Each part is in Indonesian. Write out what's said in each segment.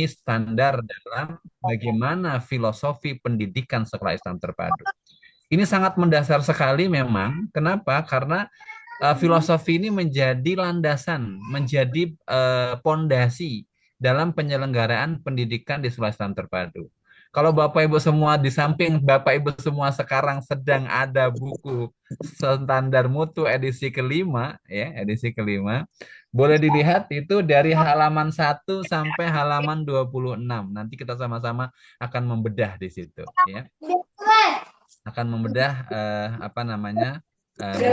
memenuhi standar dalam bagaimana filosofi pendidikan sekolah Islam terpadu. Ini sangat mendasar sekali memang. Kenapa? Karena filosofi ini menjadi landasan, menjadi pondasi dalam penyelenggaraan pendidikan di sekolah Islam terpadu. Kalau Bapak Ibu semua di samping Bapak Ibu semua sekarang sedang ada buku standar mutu edisi kelima, ya, edisi kelima, boleh dilihat itu dari halaman 1 sampai halaman 26. Nanti kita sama-sama akan membedah di situ, ya. Akan membedah apa namanya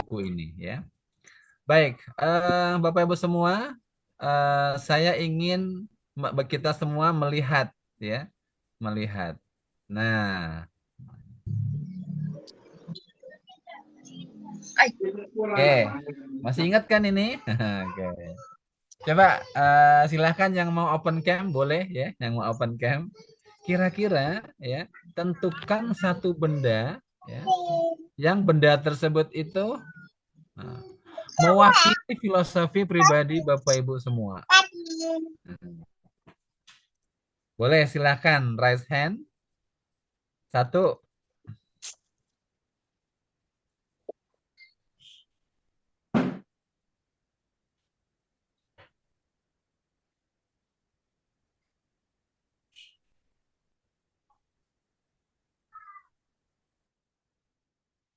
buku ini, ya. Baik, Bapak Ibu semua, saya ingin kita semua melihat, ya, melihat. Nah, oke, masih ingat kan ini? Oke, coba silahkan yang mau open cam boleh ya, yang mau open cam. Kira-kira ya, tentukan satu benda, ya, yang benda tersebut itu nah, mewakili filosofi pribadi Bapak Ibu semua. Boleh silahkan raise hand. Satu,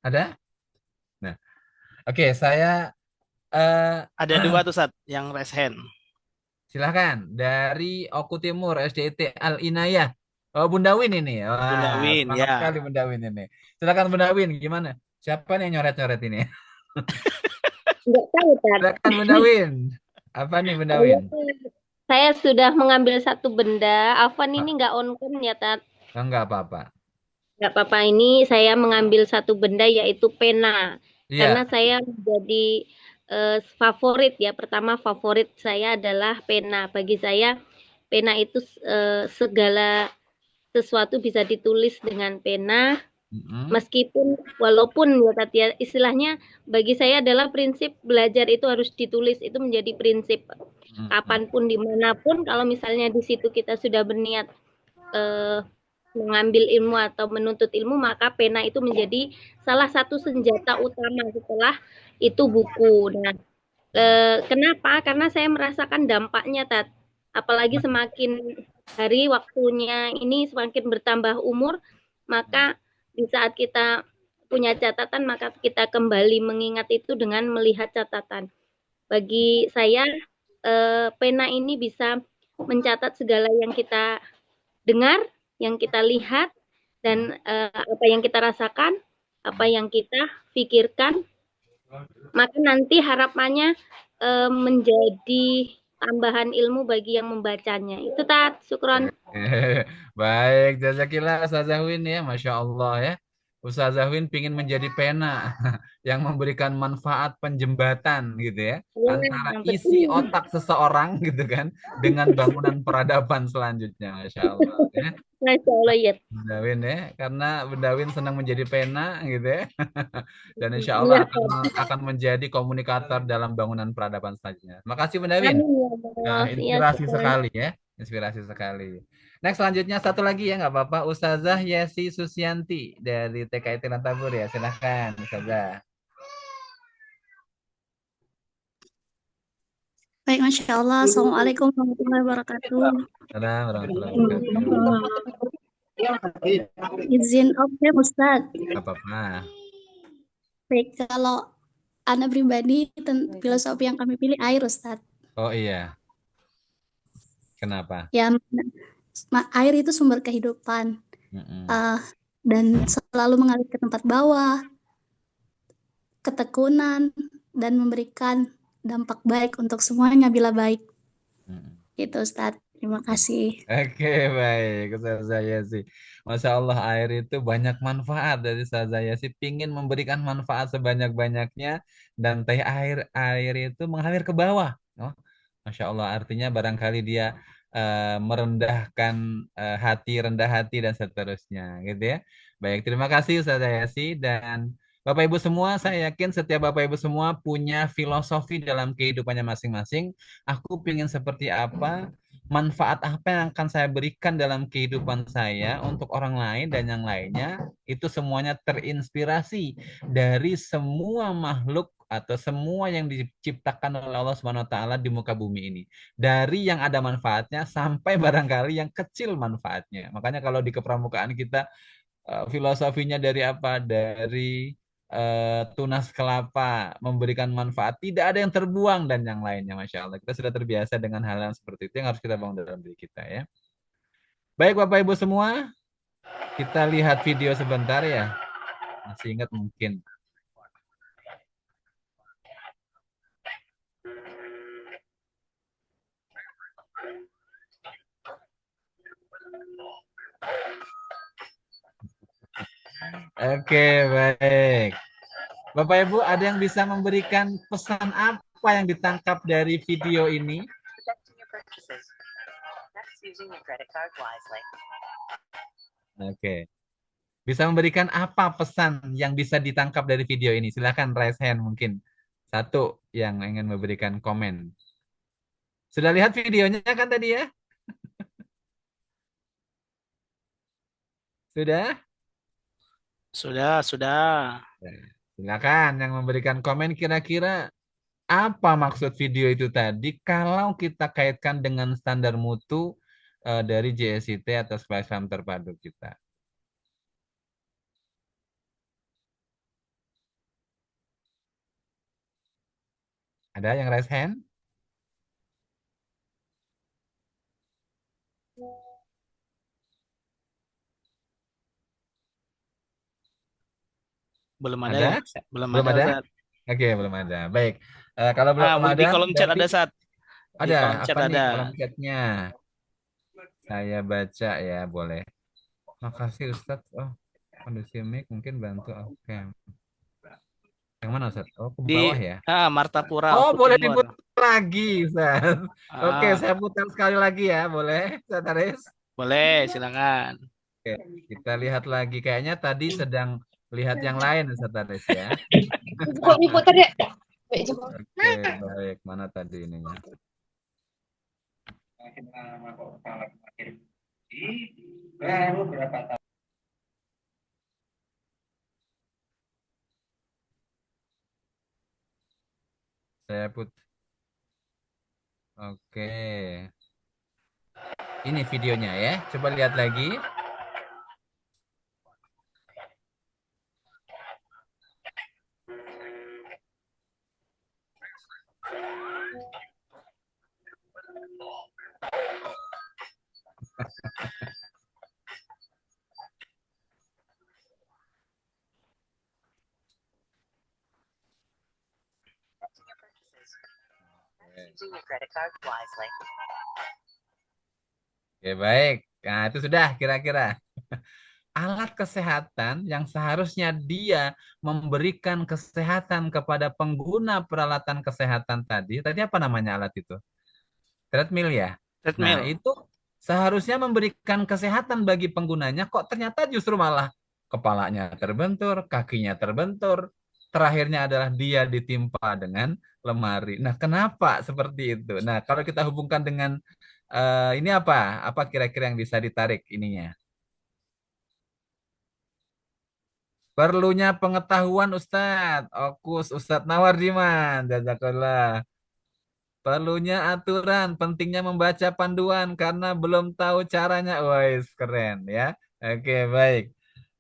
ada? Nah, oke, saya Ada dua tuh Sat yang raise hand. silahkan dari Oku Timur SDIT Al Inayah. Oh, Bunda Win ini. Bunda Wah, Win semangat sekali ya. Bunda Win ini. Silakan Bunda Win, gimana? Siapa nih yang nyoret-nyoret ini? Nggak tahu, Tat. Silakan Bunda Win. Apa nih Bunda Oh, ya, Win? saya sudah mengambil satu benda. Afwan ini Ah, nggak on cam ya, Tat. enggak apa-apa. Nggak apa-apa, ini saya mengambil satu benda yaitu pena. Karena Iya. saya menjadi favorit ya. Pertama favorit saya adalah pena. Bagi saya pena itu segala sesuatu bisa ditulis dengan pena. Mm-mm. Meskipun walaupun ya tadi ya, istilahnya bagi saya adalah prinsip belajar itu harus ditulis, itu menjadi prinsip Mm-mm. kapanpun dimanapun kalau misalnya di situ kita sudah berniat eh, mengambil ilmu atau menuntut ilmu, maka pena itu menjadi salah satu senjata utama setelah itu buku. Nah, kenapa? Karena saya merasakan dampaknya, Tat. Apalagi semakin hari waktunya ini semakin bertambah umur, maka di saat kita punya catatan, maka kita kembali mengingat itu dengan melihat catatan. Bagi saya, pena ini bisa mencatat segala yang kita dengar, yang kita lihat, dan apa yang kita rasakan, apa yang kita pikirkan, maka nanti harapannya menjadi tambahan ilmu bagi yang membacanya. Itu Tat, syukron. Baik, jazakillah Ustazah Win ya, Masya Allah ya. Ustazah Win pingin menjadi pena yang memberikan manfaat penjembatan gitu ya. Antara Ya, isi betul. otak seseorang gitu kan dengan bangunan peradaban selanjutnya. Masya Allah ya. Masya Allah ya. Bunda Win ya, karena Bunda Win senang menjadi pena gitu ya. Dan insya Allah Iya, akan menjadi komunikator dalam bangunan peradaban selanjutnya. Makasih Bunda Win. amin ya Nah, Allah. Iya, inspirasi syukron. sekali ya. Inspirasi sekali. Next selanjutnya satu lagi ya nggak apa-apa. Ustazah Yesi Susianti dari TKIT Lantabur ya. Silahkan Ustazah. Baik, Masya Allah. Assalamualaikum warahmatullahi wabarakatuh. Salam warahmatullahi wabarakatuh. Izin oke, Ustadz. Nggak apa-apa. Baik, kalau Anda pribadi, filosofi yang kami pilih air, Ustadz. Oh iya, kenapa? Ya, air itu sumber kehidupan. Mm-mm. Uh, dan selalu mengalir ke tempat bawah, ketekunan, dan memberikan dampak baik untuk semuanya bila baik. Mm-mm. Gitu, Ustadz. Terima kasih. Oke, baik. Ustazah Yesi. Masya Allah, air itu banyak manfaat dari Ustazah Yesi. Pingin memberikan manfaat sebanyak-banyaknya. Dan teh air itu mengalir ke bawah. Oh, Masya Allah, artinya barangkali dia merendahkan hati, rendah hati, dan seterusnya. Gitu ya. Baik, terima kasih Ustazah Yesi. Dan Bapak Ibu semua, saya yakin setiap Bapak Ibu semua punya filosofi dalam kehidupannya masing-masing. Aku pingin seperti apa? manfaat apa yang akan saya berikan dalam kehidupan saya untuk orang lain dan yang lainnya, itu semuanya terinspirasi dari semua makhluk atau semua yang diciptakan oleh Allah Subhanahu wa taala di muka bumi ini. Dari yang ada manfaatnya sampai barangkali yang kecil manfaatnya. Makanya kalau di kepramukaan kita filosofinya dari apa? Dari tunas kelapa, memberikan manfaat, tidak ada yang terbuang dan yang lainnya, Masya Allah. Kita sudah terbiasa dengan hal yang seperti itu yang harus kita bangun dalam diri kita ya. Baik Bapak Ibu semua, kita lihat video sebentar ya. Masih ingat mungkin. Oke, baik. Bapak Ibu, ada yang bisa memberikan pesan apa yang ditangkap dari video ini? Oke. Bisa memberikan apa pesan yang bisa ditangkap dari video ini? Silahkan raise hand mungkin. Satu yang ingin memberikan komen. Sudah lihat videonya kan tadi ya? Sudah? Sudah. Silakan yang memberikan komen kira-kira apa maksud video itu tadi kalau kita kaitkan dengan standar mutu dari JSIT atau Sekolah Islam Terpadu kita. Ada yang raise hand? Belum ada Ada? ya? Belum Belum ada, ada? Ustaz. Oke, belum ada. Baik. Kalau belum Di ada, kolom chat berarti ada, Ustaz. Di ada. kolom chat Apa nih ada. kolom chatnya? Saya baca ya, boleh. Makasih Ustadz. Oh, kondisi mic mungkin bantu. Oke. Yang mana Ustadz? Oh, ke Di bawah ya? Martapura, Oh, Ufuk boleh Timur. diputar lagi, Ustadz. Oke, Ah, saya putar sekali lagi ya, boleh, Ustadz Aris? boleh, silakan. Oke, kita lihat lagi. Kayaknya tadi sedang lihat yang lain, Ustadz Aris ya. Kok diputar ya? Oke, baik. Mana tadi ininya? Baru berapa tahun? Saya put. Oke. Ini videonya ya. Coba lihat lagi. Oke, baik. Nah, itu sudah kira-kira. Alat kesehatan yang seharusnya dia memberikan kesehatan kepada pengguna peralatan kesehatan tadi. Tadi apa namanya alat itu? Treadmill ya? Nah, Treadmill. itu seharusnya memberikan kesehatan bagi penggunanya, kok ternyata justru malah kepalanya terbentur, kakinya terbentur, terakhirnya adalah dia ditimpa dengan lemari. Nah, kenapa seperti itu? Nah, kalau kita hubungkan dengan ini apa? Apa kira-kira yang bisa ditarik ininya? Perlunya pengetahuan Ustadz. Okus Ustadz Nawardiman. Jazakallah. Perlunya aturan, pentingnya membaca panduan karena belum tahu caranya. Wah, keren ya. Oke, baik.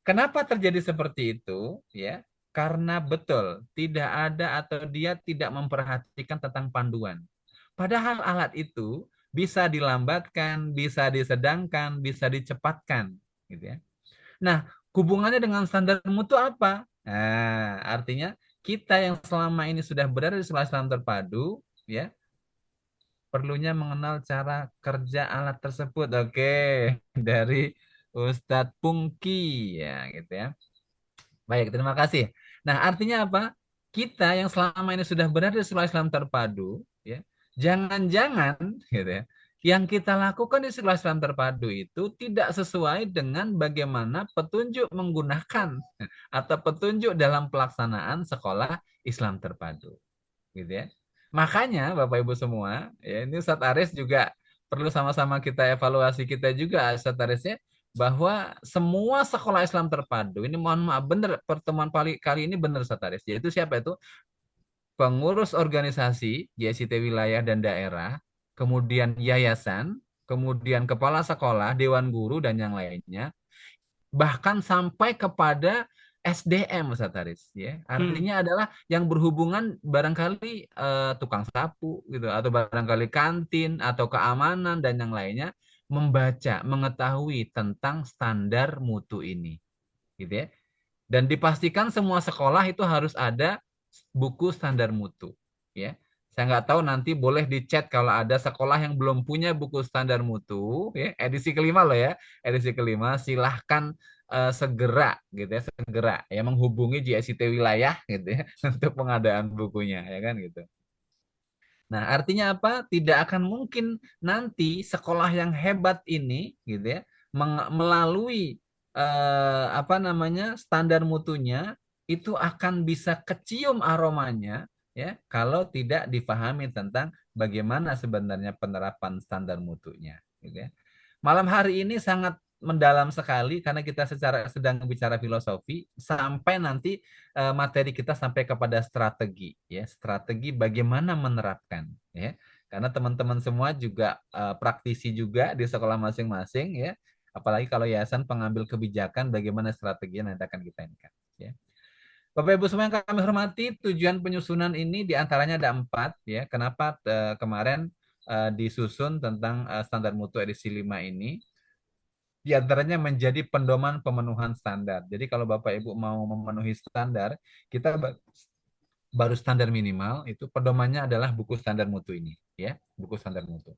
Kenapa terjadi seperti itu? Ya, karena betul tidak ada atau dia tidak memperhatikan tentang panduan. Padahal alat itu bisa dilambatkan, bisa disedangkan, bisa dicepatkan, gitu ya. Nah, hubungannya dengan standar mutu apa? Nah, artinya kita yang selama ini sudah berada di sekolah Islam terpadu, ya, perlunya mengenal cara kerja alat tersebut. Oke, dari Ustadz Pungki, ya, gitu ya. Baik, terima kasih. Nah, artinya apa? Kita yang selama ini sudah berada di sekolah Islam terpadu, ya, jangan-jangan, gitu ya, yang kita lakukan di sekolah Islam terpadu itu tidak sesuai dengan bagaimana petunjuk menggunakan atau petunjuk dalam pelaksanaan sekolah Islam terpadu, gitu ya. Makanya Bapak Ibu semua, ya, ini Ustadz Aris juga perlu sama-sama kita evaluasi kita juga seterusnya bahwa semua sekolah Islam terpadu ini mohon maaf benar pertemuan kali ini benar Sataris, yaitu siapa itu pengurus organisasi JSIT wilayah dan daerah, kemudian yayasan, kemudian kepala sekolah, dewan guru dan yang lainnya, bahkan sampai kepada SDM Ustaz Haris ya. Artinya adalah yang berhubungan barangkali tukang sapu gitu atau barangkali kantin atau keamanan dan yang lainnya membaca, mengetahui tentang standar mutu ini gitu ya. Dan dipastikan semua sekolah itu harus ada buku standar mutu ya. Saya nggak tahu nanti boleh dicet kalau ada sekolah yang belum punya buku standar mutu ya, edisi kelima loh ya, edisi kelima silahkan segera gitu ya, segera ya menghubungi JSIT wilayah gitu ya untuk pengadaan bukunya ya kan gitu. Nah, artinya apa? Tidak akan mungkin nanti sekolah yang hebat ini gitu ya melalui apa namanya standar mutunya itu akan bisa kecium aromanya ya kalau tidak difahami tentang bagaimana sebenarnya penerapan standar mutunya gitu ya. Malam hari ini sangat mendalam sekali karena kita sedang bicara filosofi sampai nanti materi kita sampai kepada strategi ya, strategi bagaimana menerapkan ya. Karena teman-teman semua juga praktisi juga di sekolah masing-masing ya. Apalagi kalau yayasan pengambil kebijakan bagaimana strategi yang nanti akan kita ini kan ya. Bapak Ibu semua yang kami hormati, tujuan penyusunan ini diantaranya ada 4 ya. Kenapa kemarin disusun tentang standar mutu edisi 5 ini? Di antaranya menjadi pedoman pemenuhan standar. Jadi kalau Bapak Ibu mau memenuhi standar, kita baru standar minimal itu pedomannya adalah buku standar mutu ini, ya, buku standar mutu.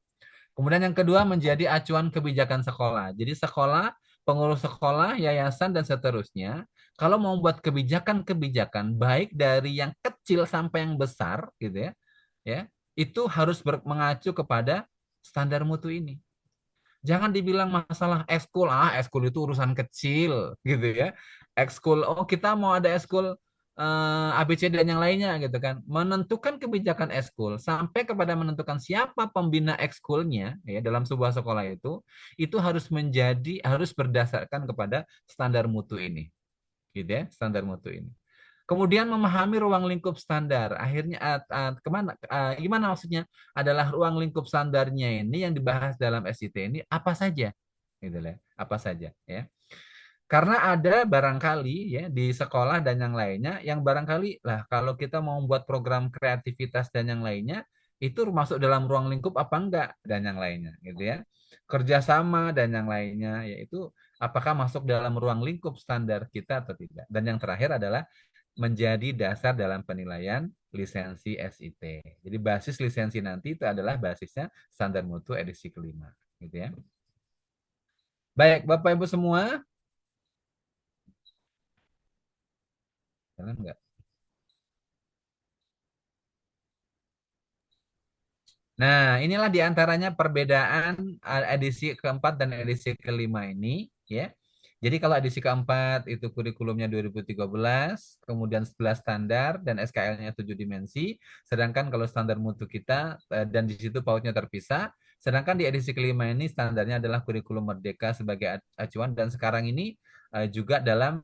Kemudian yang kedua menjadi acuan kebijakan sekolah. Jadi sekolah, pengurus sekolah, yayasan dan seterusnya, kalau mau buat kebijakan-kebijakan baik dari yang kecil sampai yang besar, gitu ya, itu harus mengacu kepada standar mutu ini. Jangan dibilang masalah ekskul, ekskul itu urusan kecil gitu ya. Ekskul, oh kita mau ada ekskul ABC dan yang lainnya gitu kan. Menentukan kebijakan ekskul sampai kepada menentukan siapa pembina ekskulnya ya dalam sebuah sekolah itu harus berdasarkan kepada standar mutu ini. Gitu ya, standar mutu ini. Kemudian memahami ruang lingkup standar. Akhirnya gimana maksudnya? Adalah ruang lingkup standarnya ini yang dibahas dalam SIT ini apa saja? Gitu lah, apa saja ya. Karena ada barangkali ya di sekolah dan yang lainnya yang barangkali lah kalau kita mau membuat program kreativitas dan yang lainnya itu masuk dalam ruang lingkup apa enggak dan yang lainnya gitu ya. Kerjasama dan yang lainnya yaitu apakah masuk dalam ruang lingkup standar kita atau tidak. Dan yang terakhir adalah menjadi dasar dalam penilaian lisensi SIT. Jadi basis lisensi nanti itu adalah basisnya standar mutu edisi kelima, gitu ya. Baik, Bapak Ibu semua. Jalan enggak? Nah, inilah diantaranya perbedaan edisi keempat dan edisi kelima ini, ya. Jadi kalau edisi keempat itu kurikulumnya 2013, kemudian 11 standar dan SKL-nya 7 dimensi, sedangkan kalau standar mutu kita dan di situ pautnya terpisah, sedangkan di edisi kelima ini standarnya adalah kurikulum merdeka sebagai acuan dan sekarang ini juga dalam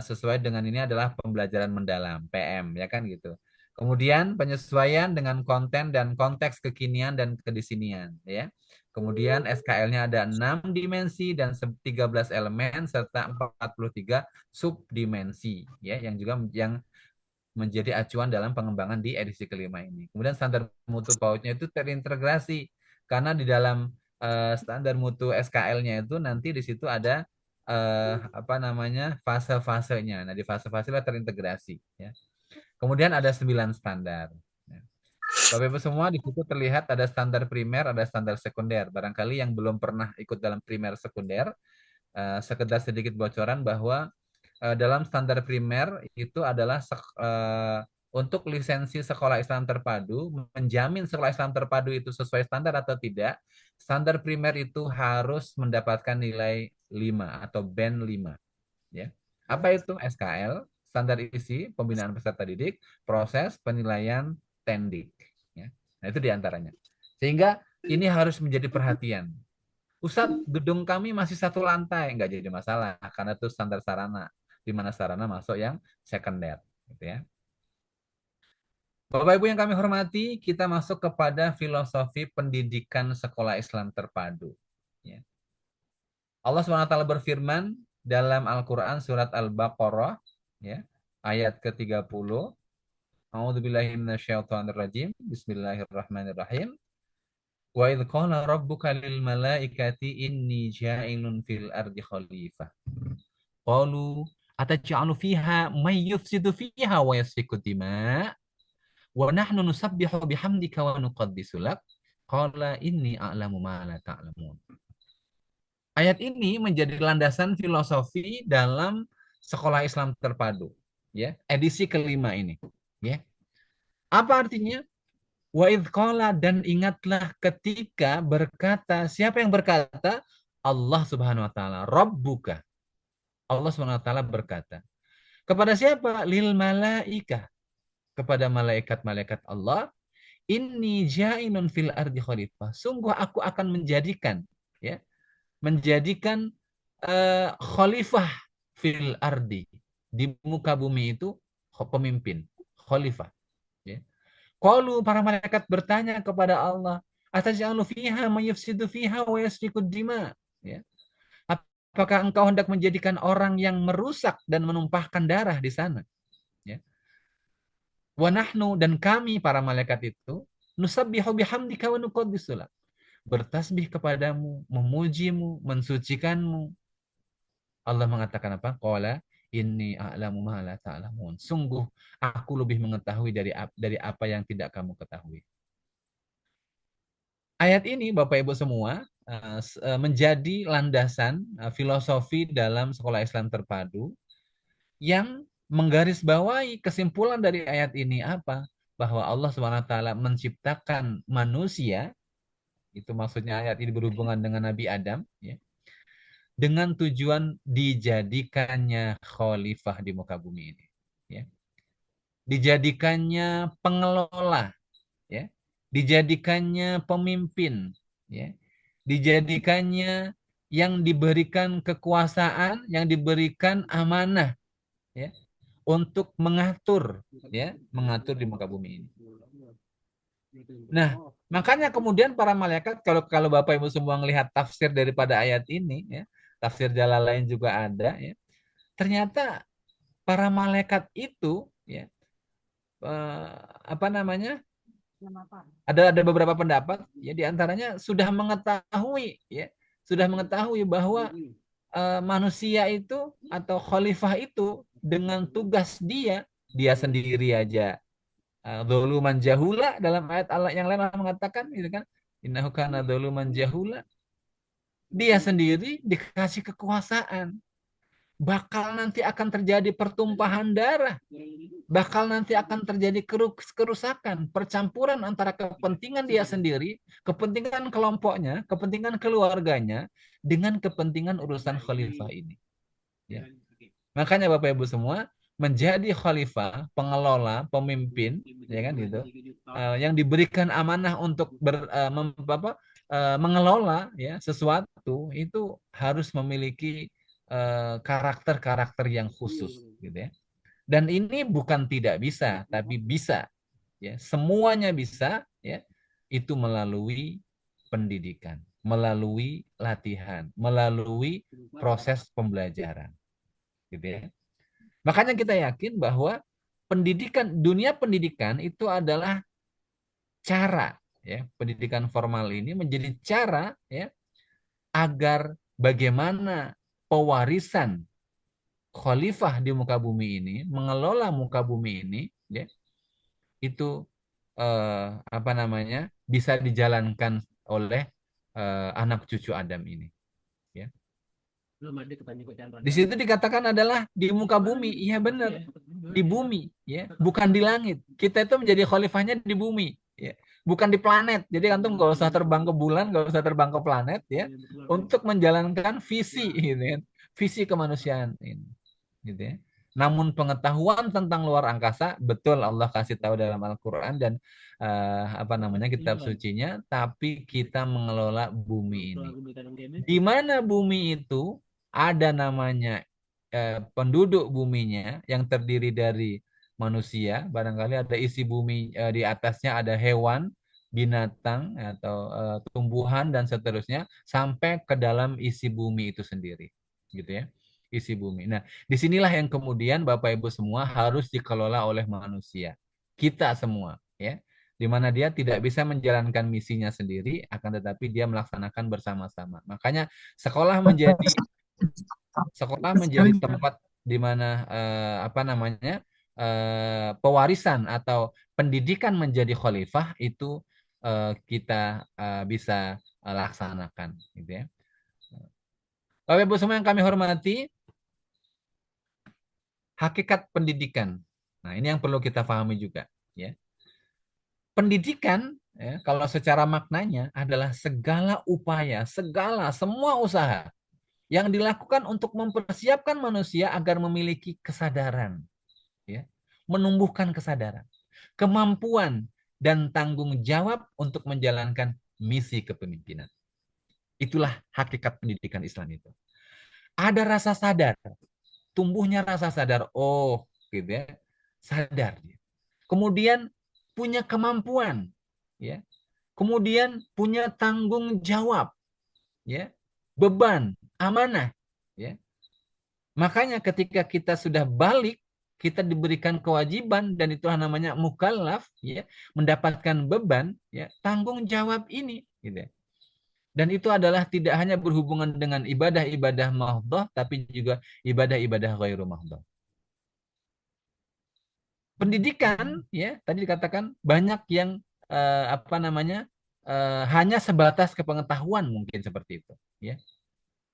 sesuai dengan ini adalah pembelajaran mendalam PM ya kan gitu. Kemudian penyesuaian dengan konten dan konteks kekinian dan kedisinian ya. Kemudian SKL-nya ada 6 dimensi dan 13 elemen serta 43 subdimensi ya yang juga yang menjadi acuan dalam pengembangan di edisi kelima ini. Kemudian standar mutu pautnya itu terintegrasi karena di dalam standar mutu SKL-nya itu nanti di situ ada apa namanya fase-fasenya. Nah, di fase-fase terintegrasi ya. Kemudian ada 9 standar. Bapak Ibu semua di situ terlihat ada standar primer, ada standar sekunder. Barangkali yang belum pernah ikut dalam primer sekunder, sekedar sedikit bocoran bahwa dalam standar primer itu adalah untuk lisensi sekolah Islam terpadu, menjamin sekolah Islam terpadu itu sesuai standar atau tidak, standar primer itu harus mendapatkan nilai 5 atau band 5. Ya. Apa itu SKL? Standar isi pembinaan peserta didik, proses penilaian tendik. Ya. Nah, itu diantaranya. Sehingga Ini harus menjadi perhatian. Ustadz, gedung kami masih satu lantai, nggak jadi masalah karena itu standar sarana, di mana sarana masuk yang sekunder, gitu ya. Bapak Ibu yang kami hormati, kita masuk kepada filosofi pendidikan sekolah Islam terpadu. Ya. Allah SWT berfirman dalam Al-Quran surat Al-Baqarah, ya, ayat ke-30. A'udzubillahi minasyaitonirrajim. Bismillahirrahmanirrahim. Wa idh qala rabbuka lil malaikati inni ja'ilun fil ardi khalifah. Qalu ataj'alu fiha may yufsidu fiha wa yasfiku dima' wa nahnu nusabbihu bihamdika wa nuqaddisu lak. Qala inni a'lamu ma la ta'lamun. Ayat ini menjadi landasan filosofi dalam sekolah Islam terpadu, ya, edisi kelima ini, ya. Apa artinya? Wa idh qala, dan ingatlah ketika berkata, siapa yang berkata? Allah Subhanahu wa taala, Rabbuka. Allah Subhanahu wa taala berkata. Kepada siapa? Lil malaikah. Kepada malaikat-malaikat Allah, inni ja'ilun fil ardi khalifah. Sungguh aku akan menjadikan, ya, menjadikan khalifah fil ardi, di muka bumi itu pemimpin, khalifah, ya. Qalu, para malaikat bertanya kepada Allah, ataj'alu fiha may yufsidu fiha wa yasfiku dima, ya. Apakah engkau hendak menjadikan orang yang merusak dan menumpahkan darah di sana, ya. Wa nahnu, dan kami para malaikat itu, nusabbihu bihamdika wa nuqaddisu lak, bertasbih kepadamu, memujimu, mensucikanmu. Allah mengatakan apa? Qala inni a'lamu ma la ta'lamun. Sungguh aku lebih mengetahui dari apa yang tidak kamu ketahui. Ayat ini Bapak Ibu semua menjadi landasan filosofi dalam sekolah Islam terpadu yang menggarisbawahi kesimpulan dari ayat ini apa? Bahwa Allah SWT menciptakan manusia, itu maksudnya ayat ini berhubungan dengan Nabi Adam, ya, dengan tujuan dijadikannya khalifah di muka bumi ini, ya. Dijadikannya pengelola, ya. Dijadikannya pemimpin, ya. Dijadikannya yang diberikan kekuasaan, yang diberikan amanah, ya, untuk mengatur, ya, mengatur di muka bumi ini. Nah, makanya kemudian para malaikat, kalau Bapak Ibu semua melihat tafsir daripada ayat ini, ya, tafsir Jalalain juga ada, ya. Ternyata para malaikat itu, ya, apa namanya? Ada beberapa pendapat, ya, diantaranya sudah mengetahui, ya, sudah mengetahui bahwa manusia itu atau khalifah itu dengan tugas dia sendiri aja dzuluman jahula, dalam ayat Allah yang lain Allah mengatakan, gitu kan, innahu kana dzuluman jahula. Dia sendiri dikasih kekuasaan, bakal nanti akan terjadi pertumpahan darah, bakal nanti akan terjadi kerusakan, percampuran antara kepentingan dia sendiri, kepentingan kelompoknya, kepentingan keluarganya, dengan kepentingan urusan khalifah ini, ya. Makanya Bapak Ibu semua, menjadi khalifah, pengelola, pemimpin, ya kan, gitu, yang diberikan amanah untuk mengelola, ya, sesuatu itu harus memiliki karakter-karakter yang khusus, gitu ya. Dan ini bukan tidak bisa, tapi bisa, ya, semuanya bisa, ya, itu melalui pendidikan, melalui latihan, melalui proses pembelajaran, gitu ya. Makanya kita yakin bahwa dunia pendidikan itu adalah cara, ya, pendidikan formal ini menjadi cara, ya, agar bagaimana pewarisan khalifah di muka bumi ini, mengelola muka bumi ini, ya, itu apa namanya, bisa dijalankan oleh anak cucu Adam ini, ya. Di situ dikatakan adalah di muka bumi, iya benar, di bumi, ya, bukan di langit. Kita itu menjadi khalifahnya di bumi, ya, bukan di planet. Jadi antum nggak usah terbang ke bulan, nggak usah terbang ke planet, ya, untuk menjalankan visi, gitu ya, visi kemanusiaan ini, gitu ya. Namun pengetahuan tentang luar angkasa, betul Allah kasih tahu dalam Al-Quran dan kitab sucinya, tapi kita mengelola bumi ini. Di mana bumi itu ada namanya penduduk buminya yang terdiri dari manusia, barangkali ada isi bumi, di atasnya ada hewan, binatang atau tumbuhan dan seterusnya sampai ke dalam isi bumi itu sendiri, gitu ya, isi bumi. Nah, disinilah yang kemudian Bapak Ibu semua harus dikelola oleh manusia, kita semua, ya, di mana dia tidak bisa menjalankan misinya sendiri, akan tetapi dia melaksanakan bersama-sama. Makanya sekolah menjadi tempat di mana pewarisan atau pendidikan menjadi khalifah itu kita bisa laksanakan, gitu ya. Bapak Ibu semua yang kami hormati, hakikat pendidikan. Nah, ini yang perlu kita pahami juga, ya. Pendidikan, ya, kalau secara maknanya adalah segala upaya, semua usaha yang dilakukan untuk mempersiapkan manusia agar memiliki kesadaran, ya, menumbuhkan kesadaran, kemampuan, dan tanggung jawab untuk menjalankan misi kepemimpinan. Itulah hakikat pendidikan Islam itu. Ada rasa sadar, tumbuhnya rasa sadar, oh, gitu ya, sadar. Kemudian punya kemampuan, ya. Kemudian punya tanggung jawab, ya, beban, amanah, ya. Makanya ketika kita sudah balik, kita diberikan kewajiban dan itulah namanya mukallaf, ya, mendapatkan beban, ya, tanggung jawab ini, gitu ya. Dan itu adalah tidak hanya berhubungan dengan ibadah-ibadah mahdhah, tapi juga ibadah-ibadah ghairu mahdhah. Pendidikan, ya, tadi dikatakan banyak yang hanya sebatas kepengetahuan mungkin seperti itu, ya.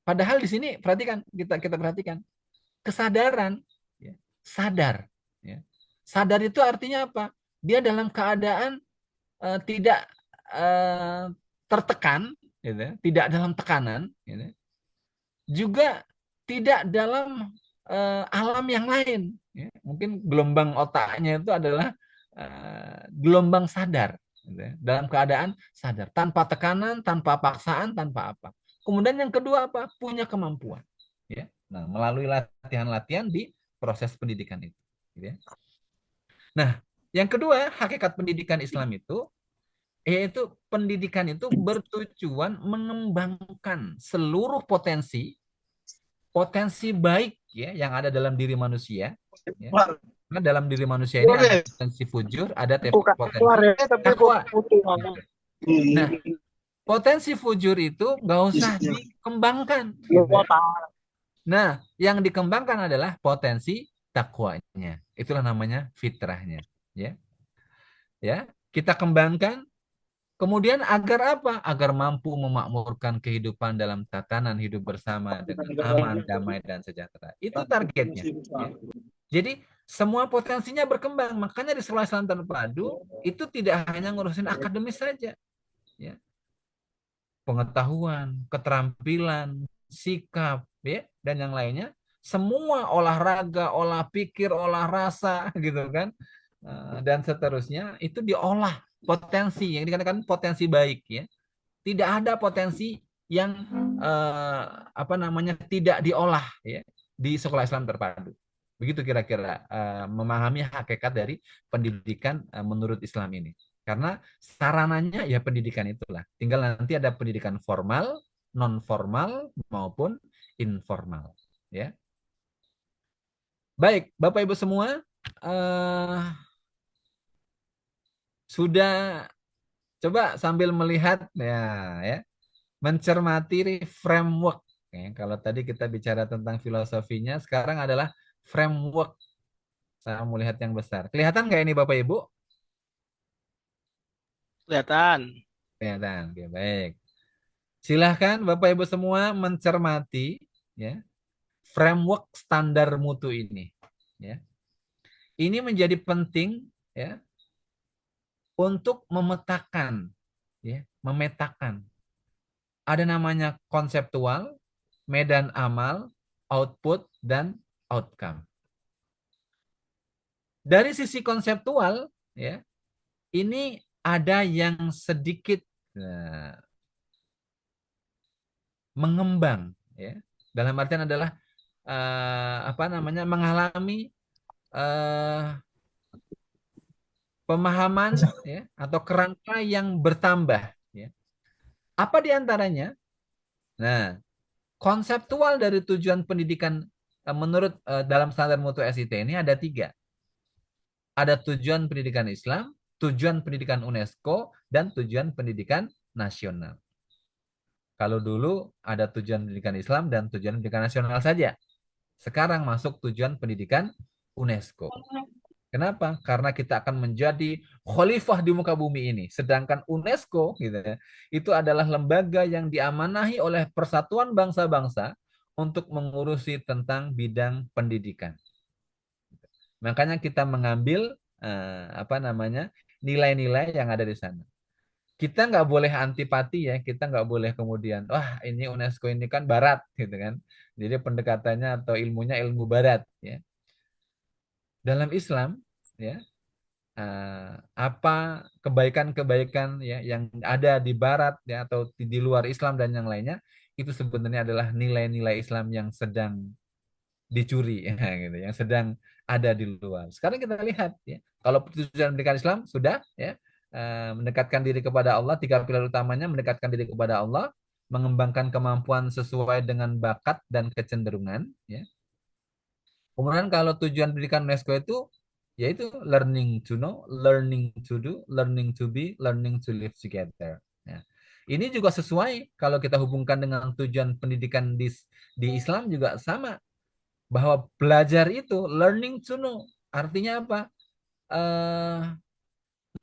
Padahal di sini perhatikan, kita perhatikan kesadaran, ya, sadar, ya. Sadar itu artinya apa? Dia dalam keadaan tidak tertekan, gitu, tidak dalam tekanan, gitu. Juga tidak dalam alam yang lain, ya. Mungkin gelombang otaknya itu adalah gelombang sadar, gitu, dalam keadaan sadar, tanpa tekanan, tanpa paksaan, tanpa apa. Kemudian yang kedua apa? Punya kemampuan, ya. Nah, melalui latihan-latihan di proses pendidikan itu, gitu ya. Nah, yang kedua, hakikat pendidikan Islam itu yaitu pendidikan itu bertujuan mengembangkan seluruh potensi baik, ya, yang ada dalam diri manusia, ya. Karena dalam diri manusia ini ada potensi fujur, ada potensi takwa. Nah, potensi fujur itu nggak usah dikembangkan, gitu. Nah, yang dikembangkan adalah potensi takwanya. Itulah namanya fitrahnya, ya. Ya, kita kembangkan. Kemudian agar apa? Agar mampu memakmurkan kehidupan dalam tatanan hidup bersama dengan aman, damai, dan sejahtera. Itu targetnya, ya. Jadi semua potensinya berkembang. Makanya di Sekolah Islam Terpadu itu tidak hanya ngurusin akademis saja, ya. Pengetahuan, keterampilan, sikap, ya, dan yang lainnya. Semua olahraga, olah pikir, olah rasa, gitu kan, dan seterusnya itu diolah. Potensi yang dikatakan potensi baik, ya, tidak ada potensi yang tidak diolah, ya, di Sekolah Islam Terpadu. Begitu kira-kira memahami hakikat dari pendidikan menurut Islam ini. Karena sarananya ya pendidikan itulah. Tinggal nanti ada pendidikan formal, non formal maupun informal, ya. Baik, Bapak Ibu semua, sudah coba sambil melihat, ya, mencermati framework, ya. Kalau tadi kita bicara tentang filosofinya, sekarang adalah framework. Saya melihat yang besar. Kelihatan nggak ini Bapak Ibu? Kelihatan. Kelihatan. Oke, baik. Silahkan Bapak Ibu semua mencermati, ya, framework standar mutu ini, ya. Ini menjadi penting, ya, untuk memetakan, ya, memetakan. Ada namanya konseptual, medan amal, output, dan outcome. Dari sisi konseptual, ya, ini ada yang sedikit mengembang, ya. Dalam artian adalah mengalami eh, pemahaman, ya, atau kerangka yang bertambah, ya. Apa diantaranya? Nah, konseptual dari tujuan pendidikan menurut dalam standar mutu SIT ini ada 3. Ada tujuan pendidikan Islam, tujuan pendidikan UNESCO, dan tujuan pendidikan nasional. Kalau dulu ada tujuan pendidikan Islam dan tujuan pendidikan nasional saja. Sekarang masuk tujuan pendidikan UNESCO. Kenapa? Karena kita akan menjadi khalifah di muka bumi ini. Sedangkan UNESCO gitu ya, itu adalah lembaga yang diamanahi oleh Persatuan Bangsa-Bangsa untuk mengurusi tentang bidang pendidikan. Makanya kita mengambil nilai-nilai yang ada di sana. Kita nggak boleh antipati ya, kita nggak boleh kemudian, wah ini UNESCO ini kan Barat gitu kan. Jadi pendekatannya atau ilmunya ilmu Barat ya. Dalam Islam ya, apa kebaikan-kebaikan ya yang ada di Barat ya atau di luar Islam dan yang lainnya itu sebenarnya adalah nilai-nilai Islam yang sedang dicuri ya gitu, yang sedang ada di luar. Sekarang kita lihat ya, kalau tujuan pendidikan Islam sudah ya mendekatkan diri kepada Allah, 3 pilar utamanya mendekatkan diri kepada Allah, mengembangkan kemampuan sesuai dengan bakat dan kecenderungan ya. Kemudian kalau tujuan pendidikan UNESCO itu yaitu learning to know, learning to do, learning to be, learning to live together. Ya. Ini juga sesuai kalau kita hubungkan dengan tujuan pendidikan di Islam juga sama, bahwa belajar itu learning to know. Artinya apa?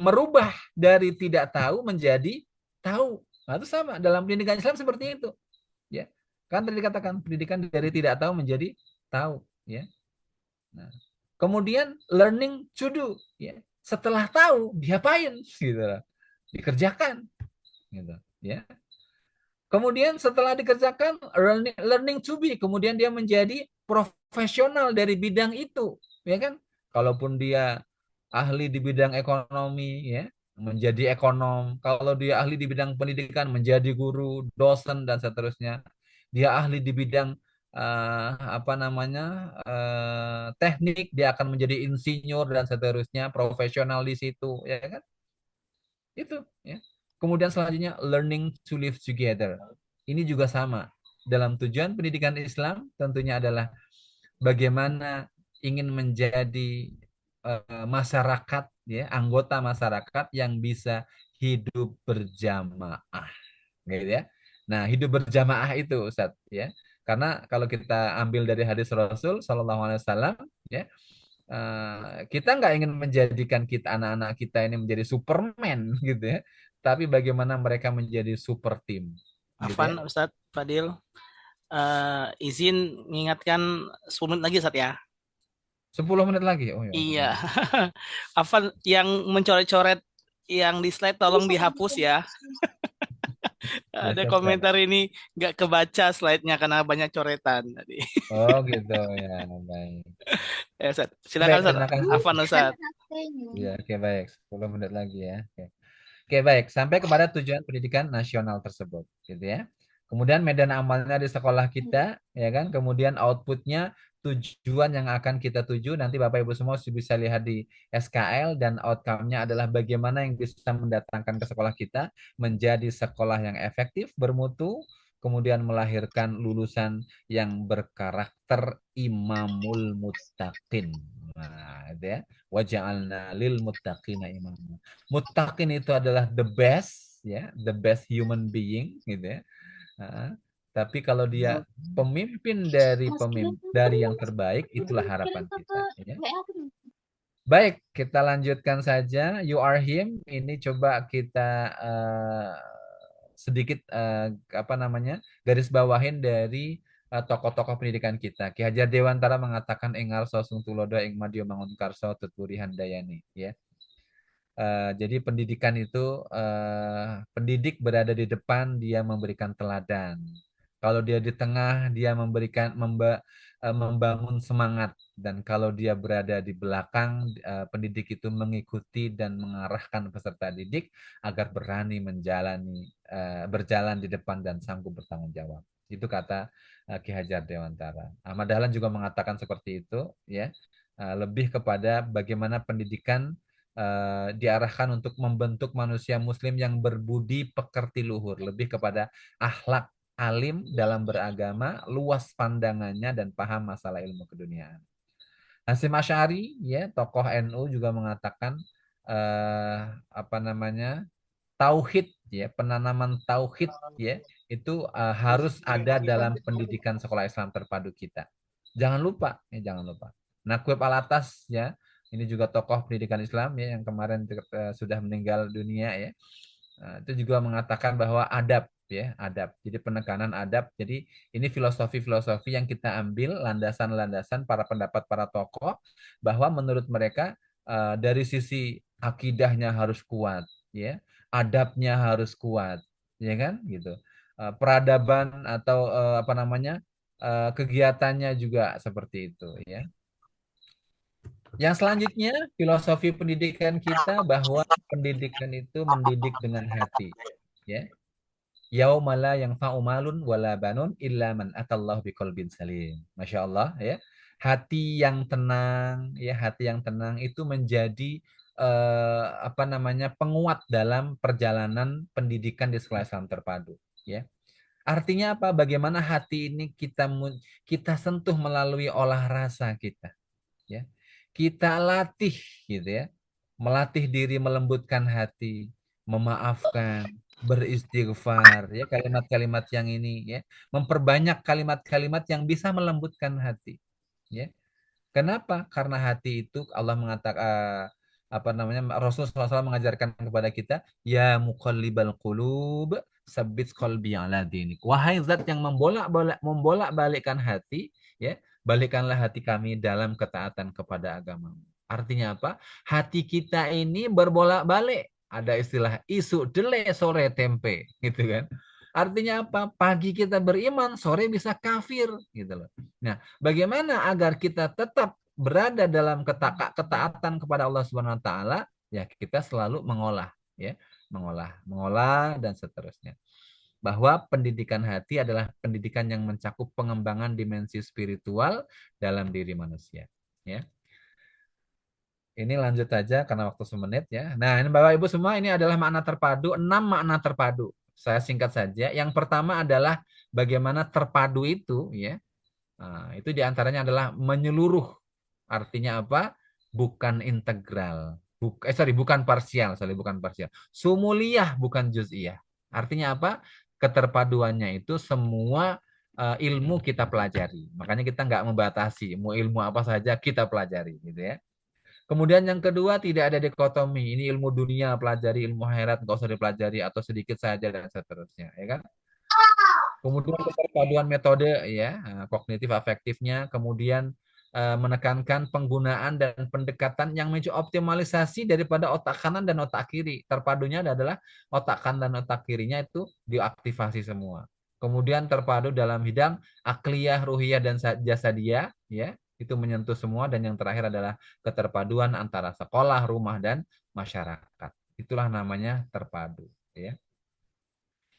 Merubah dari tidak tahu menjadi tahu. Nah, itu sama dalam pendidikan Islam seperti itu. Ya, kan tadi dikatakan pendidikan dari tidak tahu menjadi tahu. Ya. Nah, kemudian learning to do. Ya. Setelah tahu, diapain? Gitu, dikerjakan. Gitu. Ya. Kemudian setelah dikerjakan learning to be, kemudian dia menjadi profesional dari bidang itu, ya kan? Kalaupun dia ahli di bidang ekonomi, ya, menjadi ekonom. Kalau dia ahli di bidang pendidikan, menjadi guru, dosen dan seterusnya. Dia ahli di bidang teknik, dia akan menjadi insinyur dan seterusnya, profesional di situ, ya kan? Itu, ya. Kemudian selanjutnya learning to live together. Ini juga sama. Dalam tujuan pendidikan Islam tentunya adalah bagaimana ingin menjadi masyarakat ya, anggota masyarakat yang bisa hidup berjamaah. Gitu ya. Nah, hidup berjamaah itu Ustaz ya. Karena kalau kita ambil dari hadis Rasul Shallallahu alaihi wasallam ya, kita nggak ingin menjadikan kita anak-anak kita ini menjadi Superman gitu ya, tapi bagaimana mereka menjadi super team gitu Afan, ya. Ustadz Fadil, izin mengingatkan 10 menit lagi Ustadz ya. 10 menit lagi. Oh ya. Iya. Afan yang mencoret-coret yang di slide tolong dihapus ya. Ya, Ada siap. komentar ini nggak kebaca slide-nya karena banyak coretan tadi. Oh gitu ya, baik. Ya, Ustadz. Silakan Baik, Ustadz. terima kasih. Afan Ustadz. Ya, oke baik. 10 menit lagi ya. Oke. Oke, baik. Sampai kepada tujuan pendidikan nasional tersebut, gitu ya. Kemudian medan amalnya di sekolah kita, ya kan. Kemudian outputnya tujuan yang akan kita tuju. Nanti Bapak Ibu semua bisa lihat di SKL dan outcome-nya adalah bagaimana yang bisa mendatangkan ke sekolah kita menjadi sekolah yang efektif, bermutu, kemudian melahirkan lulusan yang berkarakter imamul muttaqin. Nah, itu ya. Waja'alna lil muttaqina imama. Muttaqin itu adalah the best ya, the best human being gitu ya. Tapi kalau dia pemimpin dari yang terbaik, itulah harapan kita ya. Baik, kita lanjutkan saja. You are him. Ini coba kita sedikit garis bawahin dari tokoh-tokoh pendidikan kita. Ki Hajar Dewantara mengatakan engar sosung tulodo ing madya mangun karso tuturi handayani ya. Jadi pendidikan itu pendidik berada di depan, dia memberikan teladan. Kalau dia di tengah, dia membangun semangat. Dan kalau dia berada di belakang, pendidik itu mengikuti dan mengarahkan peserta didik agar berani berjalan di depan dan sanggup bertanggung jawab. Itu kata Ki Hajar Dewantara. Ahmad Dahlan juga mengatakan seperti itu, ya. Lebih kepada bagaimana pendidikan diarahkan untuk membentuk manusia muslim yang berbudi pekerti luhur, lebih kepada akhlak, alim dalam beragama, luas pandangannya dan paham masalah ilmu keduniaan. Hasyim Asy'ari, ya, tokoh NU juga mengatakan tauhid, ya, penanaman tauhid, ya, itu harus ada dalam pendidikan sekolah Islam terpadu kita. Jangan lupa, jangan lupa. Naquib Alatas, ya, ini juga tokoh pendidikan Islam, ya, yang kemarin sudah meninggal dunia, ya. Itu juga mengatakan bahwa adab, ya, adab. Jadi penekanan adab. Jadi ini filosofi-filosofi yang kita ambil, landasan-landasan para tokoh, bahwa menurut mereka dari sisi akidahnya harus kuat, ya, adabnya harus kuat, ya kan, gitu. Peradaban atau kegiatannya juga seperti itu, ya. Yang selanjutnya, filosofi pendidikan kita bahwa pendidikan itu mendidik dengan hati, ya. Yaumala yang fa'umalun wala banun illa man atallahu biqalbin salim. Masya Allah, ya. Hati yang tenang, ya, hati yang tenang itu menjadi penguat dalam perjalanan pendidikan di sekolah Islam terpadu, ya. Artinya apa? Bagaimana hati ini kita sentuh melalui olah rasa kita, ya. Kita latih, gitu ya. Melatih diri melembutkan hati, memaafkan, beristighfar, ya, kalimat-kalimat yang ini, ya. Memperbanyak kalimat-kalimat yang bisa melembutkan hati, ya. Kenapa? Karena hati itu Allah mengatakan Rasulullah SAW mengajarkan kepada kita, ya muqallibal qulub, sabbit qalbi ala dinik. Wahai zat yang membolak-balikkan hati, ya, balikkanlah hati kami dalam ketaatan kepada agamamu. Artinya apa? Hati kita ini berbolak-balik. Ada istilah isu dele sore tempe, gitu kan? Artinya apa? Pagi kita beriman, sore bisa kafir, gitu loh. Nah, bagaimana agar kita tetap berada dalam ketaatan kepada Allah Subhanahu wa taala? Ya, kita selalu mengolah, ya, mengolah dan seterusnya. Bahwa pendidikan hati adalah pendidikan yang mencakup pengembangan dimensi spiritual dalam diri manusia, ya. Ini lanjut aja karena waktu semenit, ya. Nah, ini Bapak Ibu semua, ini adalah makna terpadu, 6 makna terpadu. Saya singkat saja. Yang pertama adalah bagaimana terpadu itu, ya. Nah, itu diantaranya adalah menyeluruh. Artinya apa? Bukan integral. Bukan parsial. Bukan parsial. Sumuliyah, bukan juz'iyah. Artinya apa? Keterpaduannya itu semua ilmu kita pelajari. Makanya kita nggak membatasi. Mau ilmu apa saja kita pelajari, gitu ya. Kemudian yang kedua, tidak ada dikotomi. Ini ilmu dunia pelajari, ilmu akhirat nggak usah dipelajari atau sedikit saja dan seterusnya, ya kan? Kemudian keterpaduan metode, ya, kognitif afektifnya, kemudian menekankan penggunaan dan pendekatan yang optimalisasi daripada otak kanan dan otak kiri. Terpadunya adalah otak kanan dan otak kirinya itu diaktifasi semua. Kemudian terpadu dalam bidang akliyah, ruhiyah, dan jasadiyah, ya, itu menyentuh semua. Dan yang terakhir adalah keterpaduan antara sekolah, rumah, dan masyarakat. Itulah namanya terpadu, ya.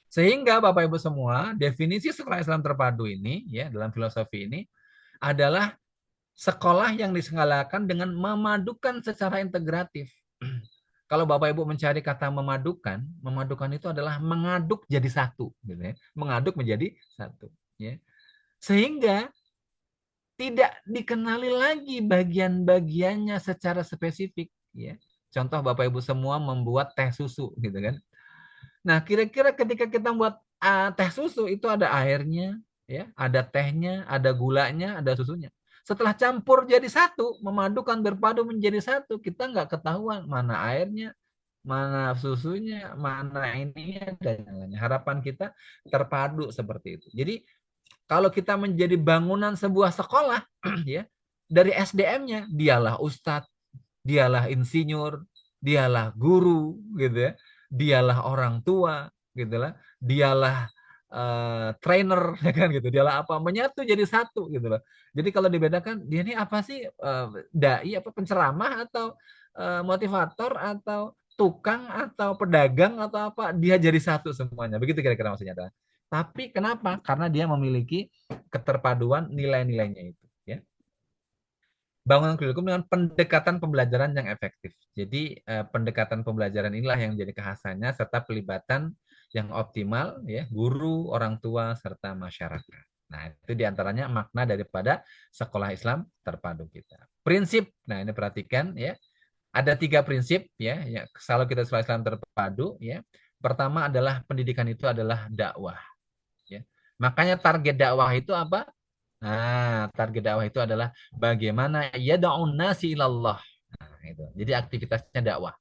Sehingga Bapak Ibu semua, definisi sekolah Islam terpadu ini, ya, dalam filosofi ini adalah sekolah yang diselenggarakan dengan memadukan secara integratif. Kalau Bapak Ibu mencari kata memadukan itu adalah mengaduk jadi satu, gitu ya. Mengaduk menjadi satu, ya. Sehingga tidak dikenali lagi bagian-bagiannya secara spesifik, ya. Contoh Bapak Ibu semua membuat teh susu, gitu kan. Nah, kira-kira ketika kita buat teh susu itu ada airnya, ya, ada tehnya, ada gulanya, ada susunya. Setelah campur jadi satu, memadukan, berpadu menjadi satu, kita nggak ketahuan mana airnya, mana susunya, mana ininya, dan lain-lain. Harapan kita terpadu seperti itu. Jadi kalau kita menjadi bangunan sebuah sekolah, ya, dari SDM-nya, dialah ustadz, dialah insinyur, dialah guru, gitu ya, dialah orang tua, gitu lah, dialah trainer ya kan gitu. Dialah apa? Menyatu jadi satu gitu loh. Jadi kalau dibedakan dia ini apa sih, dai apa penceramah atau motivator atau tukang atau pedagang atau apa, dia jadi satu semuanya. Begitu kira-kira maksudnya adalah. Tapi kenapa? Karena dia memiliki keterpaduan nilai-nilainya itu ya. Bangunan kurikulum dengan pendekatan pembelajaran yang efektif. Jadi pendekatan pembelajaran inilah yang menjadi kekhasannya serta pelibatan yang optimal ya, guru, orang tua serta masyarakat. Nah, itu diantaranya makna daripada sekolah Islam terpadu kita. Prinsip, nah ini perhatikan ya, ada 3 prinsip ya, ya kalau kita sekolah Islam terpadu ya. Pertama adalah pendidikan itu adalah dakwah ya. Makanya target dakwah itu apa? Nah, target dakwah itu adalah bagaimana yad'un nasi ilallah. Nah, itu. Jadi aktivitasnya dakwah.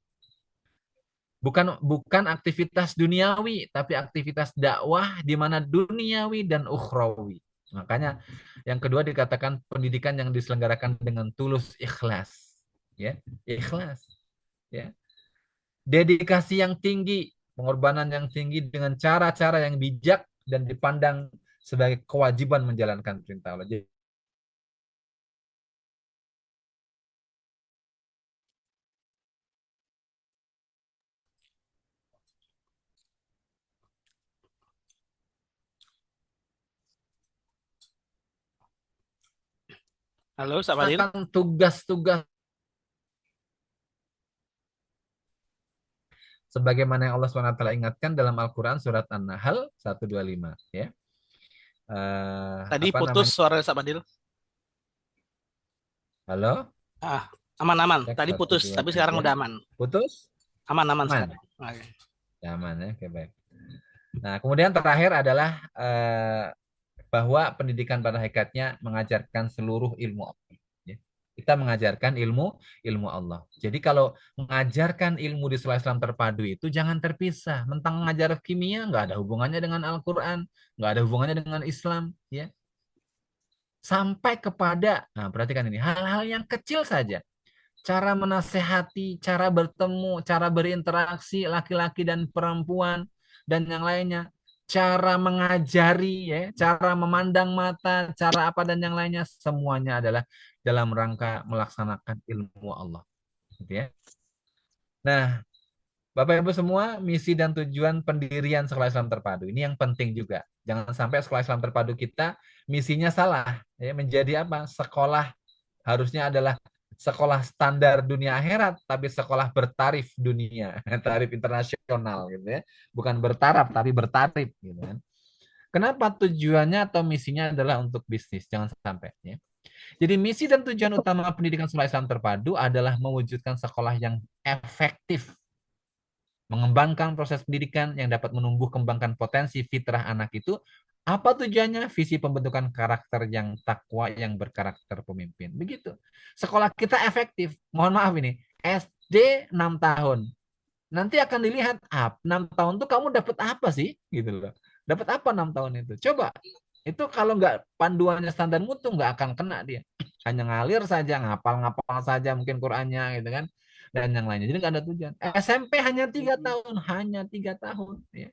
Bukan aktivitas duniawi, tapi aktivitas dakwah di mana duniawi dan ukhrawi. Makanya yang kedua dikatakan pendidikan yang diselenggarakan dengan tulus ikhlas. Ya, ikhlas. Ya. Dedikasi yang tinggi, pengorbanan yang tinggi dengan cara-cara yang bijak dan dipandang sebagai kewajiban menjalankan perintah Allah. Jadi, Halo, Pak Fadil. akan tugas-tugas sebagaimana yang Allah SWT ingatkan dalam Al-Quran surat An-Nahl 125 ya. Tadi Apa putus namanya? suara Pak Fadil. Halo? Ah, aman-aman. Cek Tadi 1, putus, 2, tapi sekarang 3. udah aman. Putus? Aman-aman Aman? sekarang. Oke. Ya, aman ya, oke baik. Nah, kemudian terakhir adalah bahwa pendidikan pada hakikatnya mengajarkan seluruh ilmu Allah. Ya. Kita mengajarkan ilmu Allah. Jadi kalau mengajarkan ilmu di sekolah Islam terpadu itu jangan terpisah. Mentang mengajar kimia nggak ada hubungannya dengan Al-Quran, nggak ada hubungannya dengan Islam, ya. Sampai kepada, nah perhatikan ini, hal-hal yang kecil saja. Cara menasehati, cara bertemu, cara berinteraksi laki-laki dan perempuan dan yang lainnya, cara mengajari ya, cara memandang mata, cara apa dan yang lainnya semuanya adalah dalam rangka melaksanakan ilmu Allah, gitu ya. Nah, Bapak Ibu semua, misi dan tujuan pendirian Sekolah Islam Terpadu ini yang penting juga. Jangan sampai Sekolah Islam Terpadu kita misinya salah ya, menjadi apa? Sekolah harusnya adalah sekolah standar dunia akhirat, tapi sekolah bertarif dunia, tarif internasional gitu ya. Bukan bertaraf tapi bertarif gitu kan. Kenapa tujuannya atau misinya adalah untuk bisnis? Jangan sampai ya. Jadi misi dan tujuan utama pendidikan sekolah Islam terpadu adalah mewujudkan sekolah yang efektif, mengembangkan proses pendidikan yang dapat menumbuh kembangkan potensi fitrah anak itu. Apa tujuannya? Visi pembentukan karakter yang takwa, yang berkarakter pemimpin. Begitu. Sekolah kita efektif. Mohon maaf ini, SD 6 tahun. Nanti akan dilihat, 6 tahun tuh kamu dapat apa sih? Gitu loh. Dapat apa 6 tahun itu? Coba. Itu kalau nggak panduannya standar mutu, nggak akan kena dia. Hanya ngalir saja, ngapal-ngapal saja mungkin Qurannya gitu kan. Dan yang lainnya. Jadi nggak ada tujuan. SMP hanya 3 tahun. Hanya 3 tahun. Ya.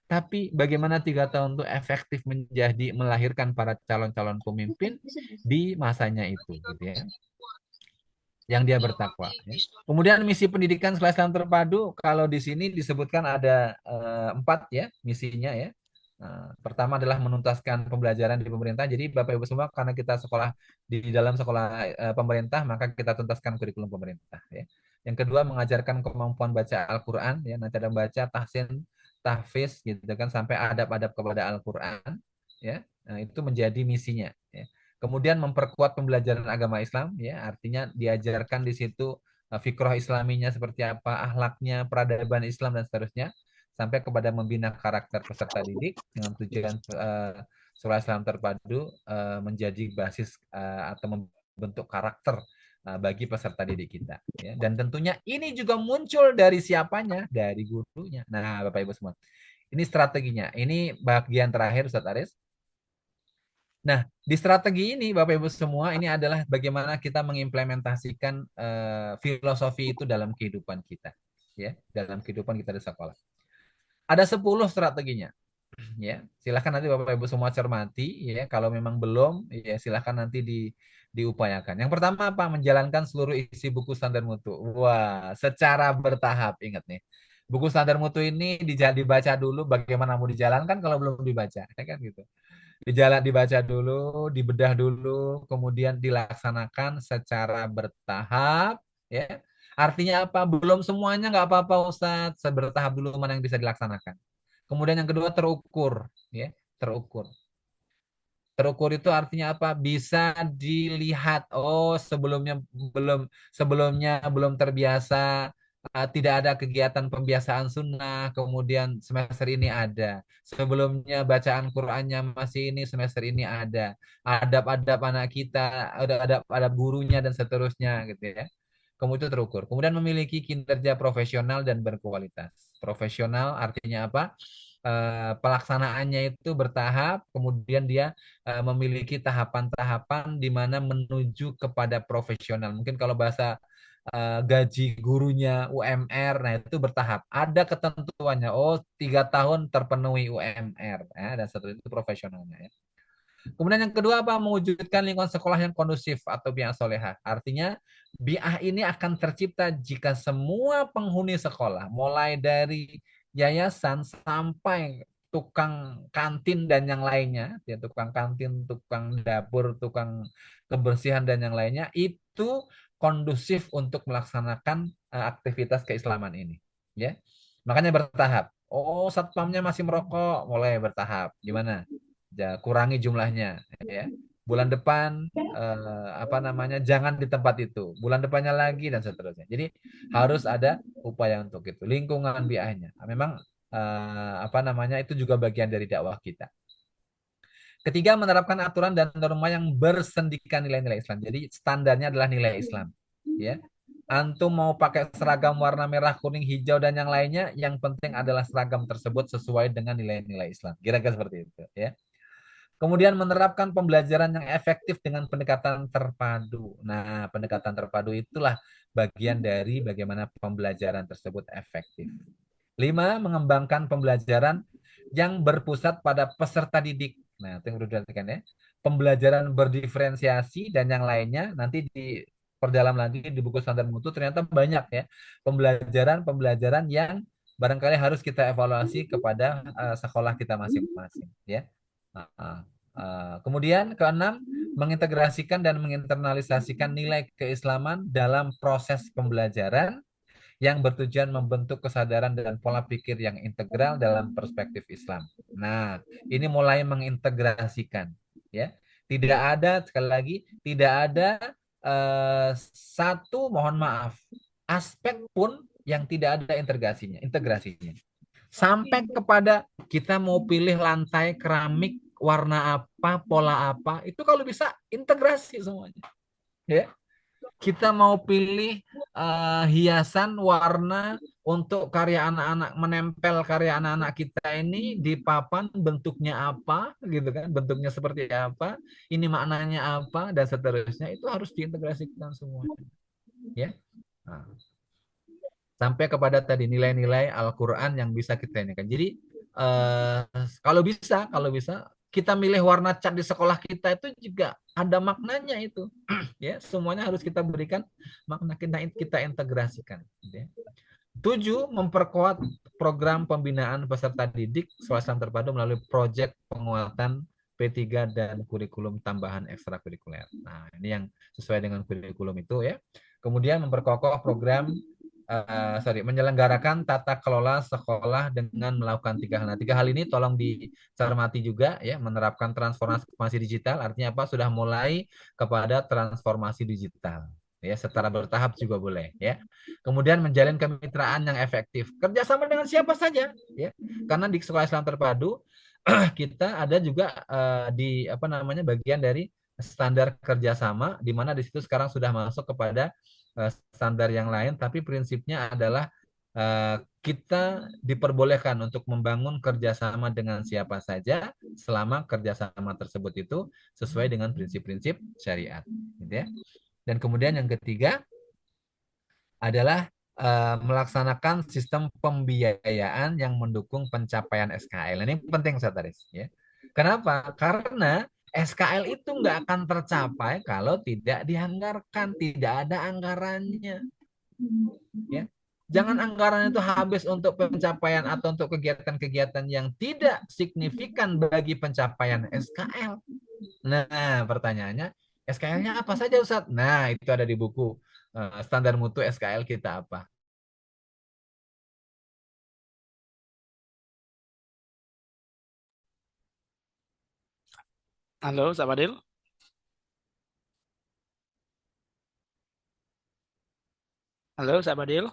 Tapi bagaimana 3 tahun itu efektif menjadi melahirkan para calon-calon pemimpin di masanya itu, gitu ya, yang dia bertakwa. Ya. Kemudian misi pendidikan sekolah Islam terpadu, kalau di sini disebutkan ada 4 ya misinya ya. Pertama adalah menuntaskan pembelajaran di pemerintah. Jadi Bapak Ibu semua, karena kita sekolah di dalam sekolah pemerintah, maka kita tuntaskan kurikulum pemerintah. Ya. Yang kedua, mengajarkan kemampuan baca Al-Quran, ya, nacada baca, tahsin, tahfiz, gitu kan, sampai adab-adab kepada Al-Quran. Ya. Nah, itu menjadi misinya. Ya. Kemudian memperkuat pembelajaran agama Islam, ya, artinya diajarkan di situ fikrah Islaminya seperti apa, akhlaknya, peradaban Islam dan seterusnya, sampai kepada membina karakter peserta didik dengan tujuan sekolah Islam terpadu menjadi basis atau membentuk karakter bagi peserta didik kita. Ya. Dan tentunya ini juga muncul dari siapanya, dari gurunya. Nah, Bapak Ibu semua, ini strateginya. Ini bagian terakhir, Ustadz Aris. Nah, di strategi ini, Bapak Ibu semua, ini adalah bagaimana kita mengimplementasikan filosofi itu dalam kehidupan kita, ya, dalam kehidupan kita di sekolah. Ada 10 strateginya. Ya, silakan nanti Bapak Ibu semua cermati ya. Kalau memang belum, ya silakan nanti diupayakan. Yang pertama apa? Menjalankan seluruh isi buku standar mutu. Wah, secara bertahap ingat nih. Buku standar mutu ini dibaca dulu bagaimana mau dijalankan kalau belum dibaca, ya kan gitu. Dibaca dulu, dibedah dulu, kemudian dilaksanakan secara bertahap, ya. Artinya apa? Belum semuanya nggak apa-apa Ustadz, bertahap dulu mana yang bisa dilaksanakan. Kemudian yang kedua terukur, ya, terukur. Terukur itu artinya apa? Bisa dilihat. Oh, sebelumnya belum terbiasa, tidak ada kegiatan pembiasaan sunnah. Kemudian semester ini ada. Sebelumnya bacaan Qur'annya masih ini, semester ini ada. Adab-adab anak kita, ada adab gurunya dan seterusnya, gitu ya. Kemudian terukur. Kemudian memiliki kinerja profesional dan berkualitas. Profesional artinya apa? Pelaksanaannya itu bertahap, kemudian dia memiliki tahapan-tahapan di mana menuju kepada profesional. Mungkin kalau bahasa gaji gurunya UMR, nah itu bertahap. Ada ketentuannya. Oh, 3 tahun terpenuhi UMR, ya, dan seterusnya itu profesionalnya. Ya. Kemudian yang kedua apa? Mewujudkan lingkungan sekolah yang kondusif atau bi'ah solehah. Artinya bi'ah ini akan tercipta jika semua penghuni sekolah, mulai dari yayasan sampai tukang kantin dan yang lainnya, ya tukang kantin, tukang dapur, tukang kebersihan dan yang lainnya, itu kondusif untuk melaksanakan aktivitas keislaman ini. Ya, makanya bertahap. Oh, satpamnya masih merokok, mulai bertahap. Gimana? Kurangi jumlahnya ya. Bulan depan apa namanya jangan di tempat itu. Bulan depannya lagi dan seterusnya. Jadi harus ada upaya untuk itu. Lingkungan biahnya. Memang apa namanya itu juga bagian dari dakwah kita. Ketiga, menerapkan aturan dan norma yang bersendikan nilai-nilai Islam. Jadi standarnya adalah nilai Islam. Ya, antum mau pakai seragam warna merah, kuning, hijau dan yang lainnya, yang penting adalah seragam tersebut sesuai dengan nilai-nilai Islam. Kira-kira seperti itu. Ya. Kemudian menerapkan pembelajaran yang efektif dengan pendekatan terpadu. Nah, pendekatan terpadu itulah bagian dari bagaimana pembelajaran tersebut efektif. 5, mengembangkan pembelajaran yang berpusat pada peserta didik. Nah, itu yang perlu diperhatikan ya. Pembelajaran berdiferensiasi dan yang lainnya nanti diperdalam lagi di buku standar mutu ternyata banyak ya. Pembelajaran yang barangkali harus kita evaluasi kepada sekolah kita masing-masing ya. Kemudian keenam, mengintegrasikan dan menginternalisasikan nilai keislaman dalam proses pembelajaran yang bertujuan membentuk kesadaran dan pola pikir yang integral dalam perspektif Islam. Nah, ini mulai mengintegrasikan, ya. Tidak ada sekali lagi, tidak ada satu, mohon maaf, aspek pun yang tidak ada integrasinya. Sampai kepada kita mau pilih lantai keramik warna apa, pola apa, itu kalau bisa integrasi semuanya. Ya. Kita mau pilih hiasan warna untuk karya anak-anak, menempel karya anak-anak kita ini di papan, bentuknya apa, gitu kan? Bentuknya seperti apa, ini maknanya apa dan seterusnya, itu harus diintegrasikan semua. Ya. Nah, sampai kepada tadi nilai-nilai Al-Qur'an yang bisa kita ini kan. Jadi kalau bisa kita milih warna cat di sekolah kita itu juga ada maknanya itu. Ya, semuanya harus kita berikan makna, kita integrasikan. Ya. 7, memperkuat program pembinaan peserta didik sekolah Islam terpadu melalui proyek penguatan P3 dan kurikulum tambahan ekstrakurikuler. Nah, ini yang sesuai dengan kurikulum itu ya. Kemudian memperkokoh program menyelenggarakan tata kelola sekolah dengan melakukan 3 hal. Nah, 3 hal ini tolong dicermati juga ya, menerapkan transformasi digital artinya apa? Sudah mulai kepada transformasi digital. Ya, secara bertahap juga boleh ya. Kemudian menjalin kemitraan yang efektif. Kerjasama dengan siapa saja ya. Karena di sekolah Islam terpadu kita ada juga di apa namanya bagian dari standar kerjasama di mana di situ sekarang sudah masuk kepada standar yang lain, tapi prinsipnya adalah kita diperbolehkan untuk membangun kerjasama dengan siapa saja selama kerjasama tersebut itu sesuai dengan prinsip-prinsip syariat, gitu ya. Dan kemudian yang ketiga adalah melaksanakan sistem pembiayaan yang mendukung pencapaian SKL. Ini penting, Ustaz Aris, ya. Kenapa? Karena SKL itu nggak akan tercapai kalau tidak dianggarkan, tidak ada anggarannya. Ya. Jangan anggaran itu habis untuk pencapaian atau untuk kegiatan-kegiatan yang tidak signifikan bagi pencapaian SKL. Nah, pertanyaannya, SKL-nya apa saja, Ustaz? Nah, itu ada di buku standar mutu SKL kita apa. Halo, Ustaz Fadil. Halo, Ustaz Fadil.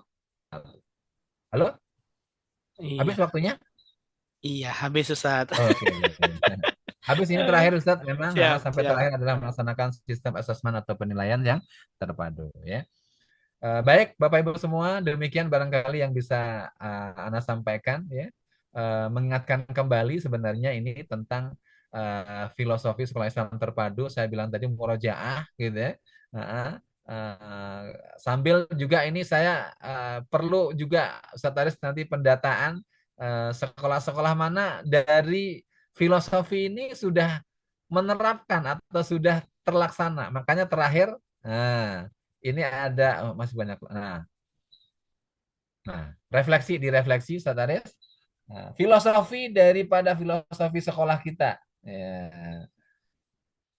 Halo, habis Iya, waktunya? iya habis Ustaz. Oke, oke. Habis ini terakhir, Ustadz, memang Siap, sampai siap. terakhir adalah melaksanakan sistem asesmen atau penilaian yang terpadu, ya. Baik, Bapak Ibu semua, demikian barangkali yang bisa Ana sampaikan, ya. Mengingatkan kembali sebenarnya ini tentang filosofi sekolah Islam terpadu. Saya bilang tadi murojaah, gitu ya. Uh, uh, Sambil juga ini saya perlu juga, Ustadz Aris, nanti pendataan sekolah-sekolah mana dari filosofi ini sudah menerapkan atau sudah terlaksana. Makanya terakhir, nah, ini ada masih banyak. Nah, direfleksi, Sataris. Nah, filosofi daripada filosofi sekolah kita. Ya.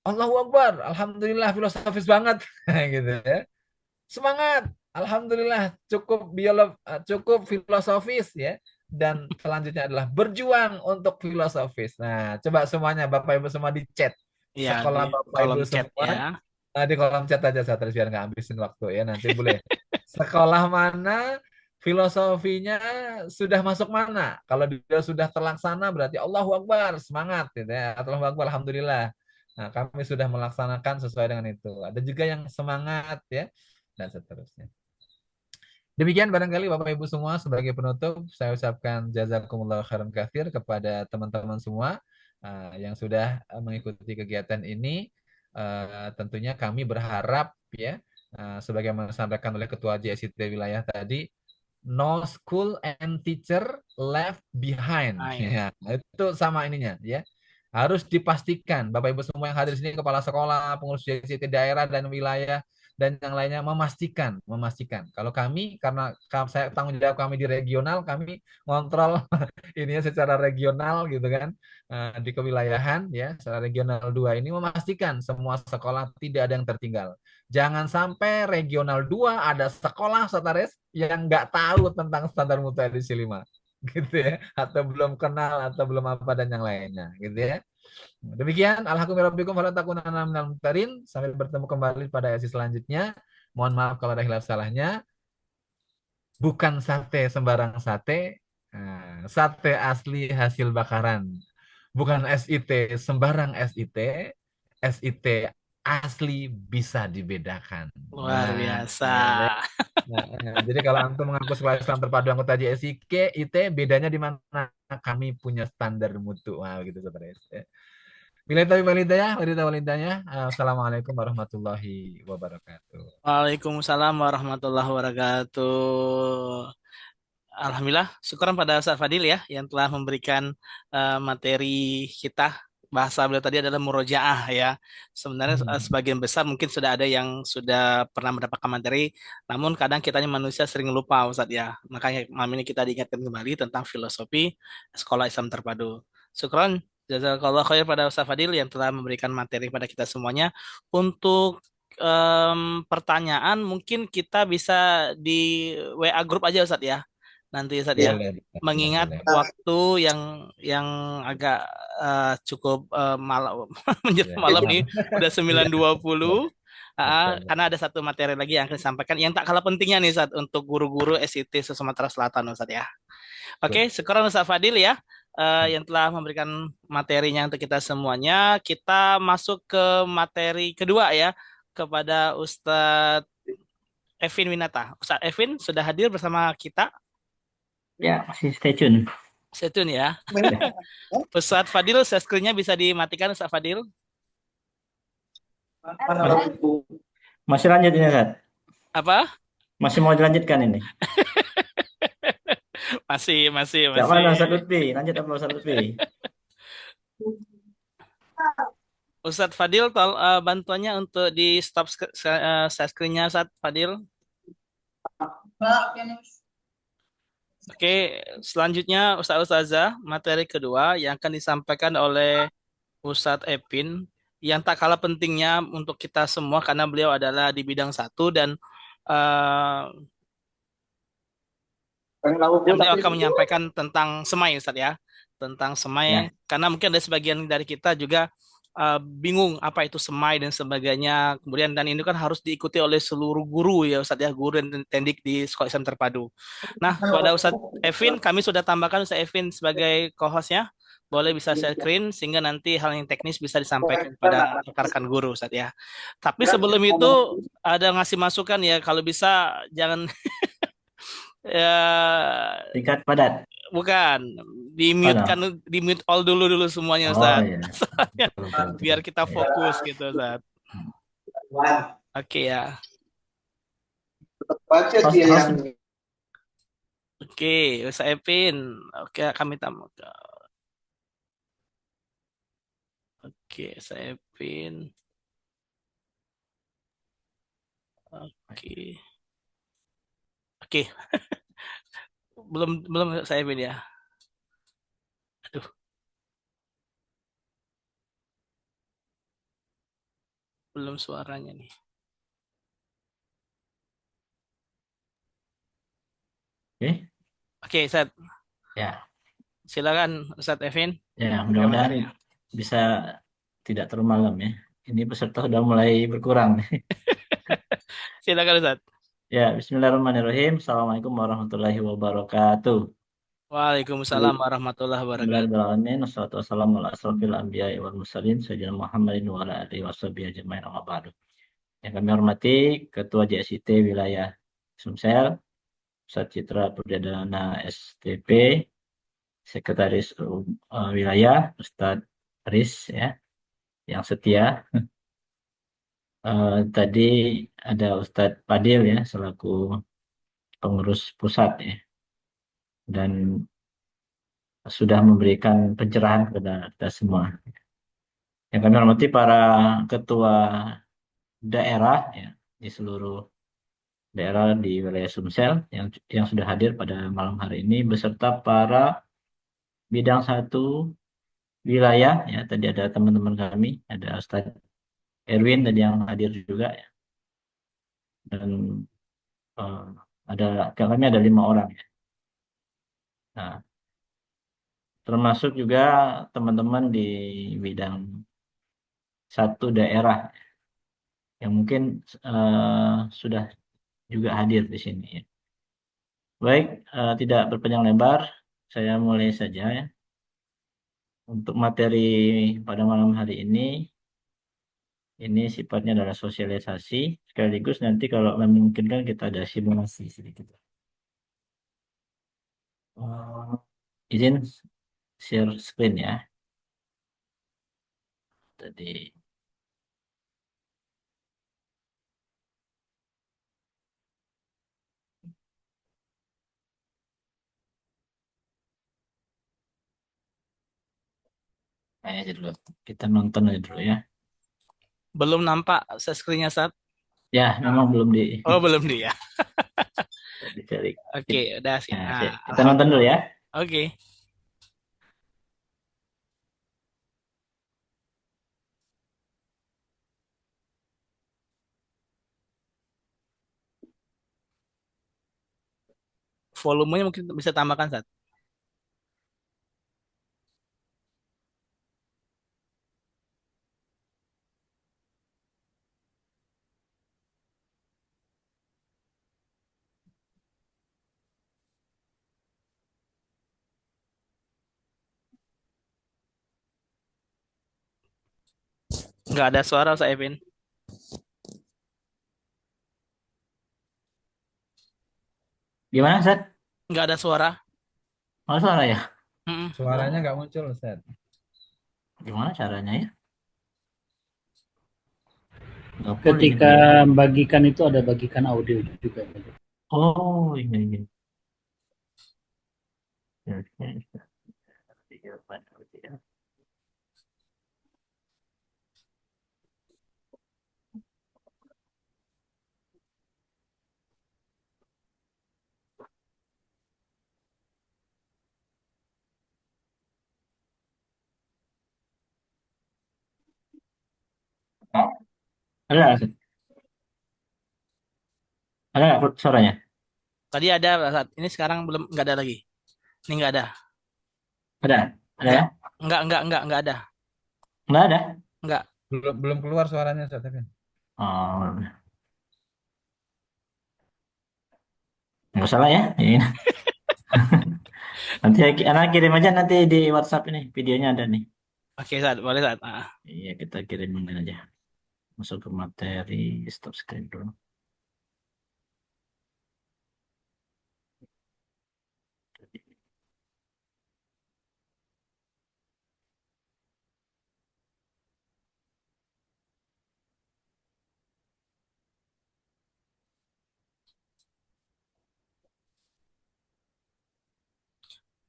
Allahu Akbar, Alhamdulillah filosofis banget, gitu ya. Semangat, Alhamdulillah cukup filosofis, ya. Dan selanjutnya adalah berjuang untuk filosofis. Nah, coba semuanya Bapak Ibu semua di chat. Iya, di Sekolah Bapak kolom Ibu chat semua ya. di kolom chat aja, Satris, biar nggak habisin waktu, ya. Nanti boleh. Sekolah mana filosofinya sudah masuk mana? Kalau dia sudah terlaksana berarti Allahu Akbar, semangat, gitu ya. Allahu Akbar, Alhamdulillah. Nah, kami sudah melaksanakan sesuai dengan itu. Ada juga yang semangat, ya, dan seterusnya. Demikian barangkali Bapak Ibu semua, sebagai penutup saya ucapkan jazakumullah khairan katsir kepada teman-teman semua yang sudah mengikuti kegiatan ini. Tentunya kami berharap, ya, sebagaimana disampaikan oleh Ketua JSIT wilayah tadi, no school and teacher left behind. Ya, itu sama ininya, ya. Harus dipastikan Bapak Ibu semua yang hadir di sini, kepala sekolah, pengurus JSIT daerah dan wilayah dan yang lainnya, memastikan. Kalau kami, karena saya tanggung jawab kami di regional, kami ngontrol ini secara regional, gitu kan, di kewilayahan, ya, secara regional 2 ini memastikan semua sekolah tidak ada yang tertinggal. Jangan sampai regional 2 ada sekolah, Sataris, yang nggak tahu tentang standar mutu edisi 5, gitu ya, atau belum kenal atau belum apa dan yang lainnya, gitu ya. Demikian, alhamdulillahirabbikum fala takunanna minal mumtarin. Sampai bertemu kembali pada edisi selanjutnya. Mohon maaf kalau ada hilaf salahnya. Bukan sate sembarang sate, sate asli hasil bakaran. Bukan SIT sembarang SIT, SIT asli bisa dibedakan. Luar biasa. Jadi kalau antum mengaku sekolah Islam terpadu anggota JSIK, IT bedanya di mana? Kami punya standar mutu. Wah, gitu, Saudara. Walidaya. Assalamualaikum warahmatullahi wabarakatuh. Waalaikumsalam warahmatullahi wabarakatuh. Alhamdulillah, syukuran pada Ustaz Fadil ya yang telah memberikan materi kita. Bahasa beliau tadi adalah murojaah ya. Sebenarnya sebagian besar mungkin sudah ada yang sudah pernah mendapatkan materi, namun kadang kitanya manusia sering lupa, Ustaz ya. Makanya malam ini kita diingatkan kembali tentang filosofi sekolah Islam terpadu. Syukran, jazakallah khair pada Ustaz Fadil yang telah memberikan materi pada kita semuanya. Untuk pertanyaan mungkin kita bisa di WA grup aja Ustaz ya. Nanti Ustaz ya. Boleh, Mengingat boleh. waktu yang agak cukup malam menjelang malam nih udah 9.20. Karena ada satu materi lagi yang akan disampaikan yang tak kalah pentingnya nih Ustaz untuk guru-guru SIT Sumatera Selatan Ustaz ya. Oke, syukuran Ustaz Fadil ya yang telah memberikan materinya untuk kita semuanya. Kita masuk ke materi kedua ya kepada Ustadz Evin Winata. Ustadz Evin sudah hadir bersama kita. Ya, masih stay tune. Stay tune ya. Ustadz Fadil, screen-nya bisa dimatikan Ustadz Fadil. Masih lanjut ini, Ustaz? Apa? Masih mau dilanjutkan ini? Masih, Gak mana Ustaz Lutfi? Lanjut apa Ustaz Lutfi? Ustadz Fadil, bantuannya untuk di stop share screen-nya Ustadz Fadil. Oke, selanjutnya Ustadz Ustazah, materi kedua yang akan disampaikan oleh Ustadz Epin yang tak kalah pentingnya untuk kita semua karena beliau adalah di bidang satu dan beliau akan menyampaikan tentang semai Ustadz ya, tentang semai Ya. karena mungkin ada sebagian dari kita juga bingung apa itu semai dan sebagainya. Kemudian dan ini kan harus diikuti oleh seluruh guru ya Ustadz ya, guru dan tendik di Sekolah Islam Terpadu. Nah, kepada Ustadz Evin, kami sudah tambahkan Ustadz Evin sebagai co-hostnya. Boleh bisa share screen sehingga nanti hal yang teknis bisa disampaikan kepada rekan-rekan guru Ustadz ya. Tapi sebelum itu ada ngasih masukan ya, kalau bisa jangan ya Singkat padat. bukan di Oh, mute no. kan, di mute all dulu semuanya Oh Ustaz. iya. Soalnya Betul. biar kita fokus gitu Ustaz. Oke ya. Host. Oke, Ustaz Epin. Oke, kami tamu. Oke, Ustaz Epin. Oke. Oke. belum Ustaz Epin ya. Aduh. Belum suaranya nih. Oke. Oke, Ustaz. Ya. Silakan Ustaz Evin. Ya, mudah-mudahan bisa tidak terlalu malam ya. Ini peserta sudah mulai berkurang. Silakan Ustaz. Ya, Bismillahirrahmanirrahim. Assalamualaikum warahmatullahi wabarakatuh. Waalaikumsalam warahmatullahi wabarakatuh. Bismillahirrahmanirrahim. Wassalatu wassalamu ala asrofil anbiya'i wal mursalin sayyidina Muhammadin wa ala alihi washabihi ajmain amma ba'du. Yang kami hormati Ketua JSIT Wilayah Sumsel, Ustaz Citra Purdana STP, Sekretaris Wilayah Ustadz Aris ya, yang setia. Tadi ada Ustadz Fadil ya selaku pengurus pusat ya, dan sudah memberikan pencerahan kepada kita semua. Yang kami hormati para ketua daerah ya, di seluruh daerah di wilayah Sumsel yang sudah hadir pada malam hari ini beserta para bidang satu wilayah ya. Tadi ada teman-teman kami, ada Ustadz Erwin tadi yang hadir juga ya. Dan ada kami ada 5 orang ya. Nah, termasuk juga teman-teman di bidang satu daerah yang mungkin sudah juga hadir di sini ya. Baik, tidak berpanjang lebar, saya mulai saja ya. Untuk materi pada malam hari ini sifatnya adalah sosialisasi, sekaligus nanti kalau memungkinkan kita ada simulasi sedikit. Izin share screen ya. Tadi aja dulu. Kita nonton aja dulu ya. Belum nampak screen-nya Ustaz? Ya, memang belum di. Oh, belum di ya. Dicari. Oke, udah sih. Nah, kita nonton dulu ya. Oke. Volumenya mungkin bisa tambahkan Ustaz. Nggak ada suara Ustaz Evin. Gimana, Ustaz? Nggak ada suara. Oh, suara ya? Suaranya nggak muncul, Ustaz. Gimana caranya ya? Ketika bagikan itu ada bagikan audio juga. Oh, iya, iya. Oh, ada nggak? Ada nggak suaranya? Tadi ada saat ini sekarang belum nggak ada lagi. Ini nggak ada. Ada? Ada Nggak ya? nggak ada. Nggak ada? Nggak. Belum belum keluar suaranya Ustaz, tapi. Oh, nggak salah ya. Ini. Nanti anak kirim aja nanti di WhatsApp ini. Videonya ada nih. Oke, saat boleh saat. Ah. Iya, kita kirimin aja. Masuk ke materi. Stop screen dulu.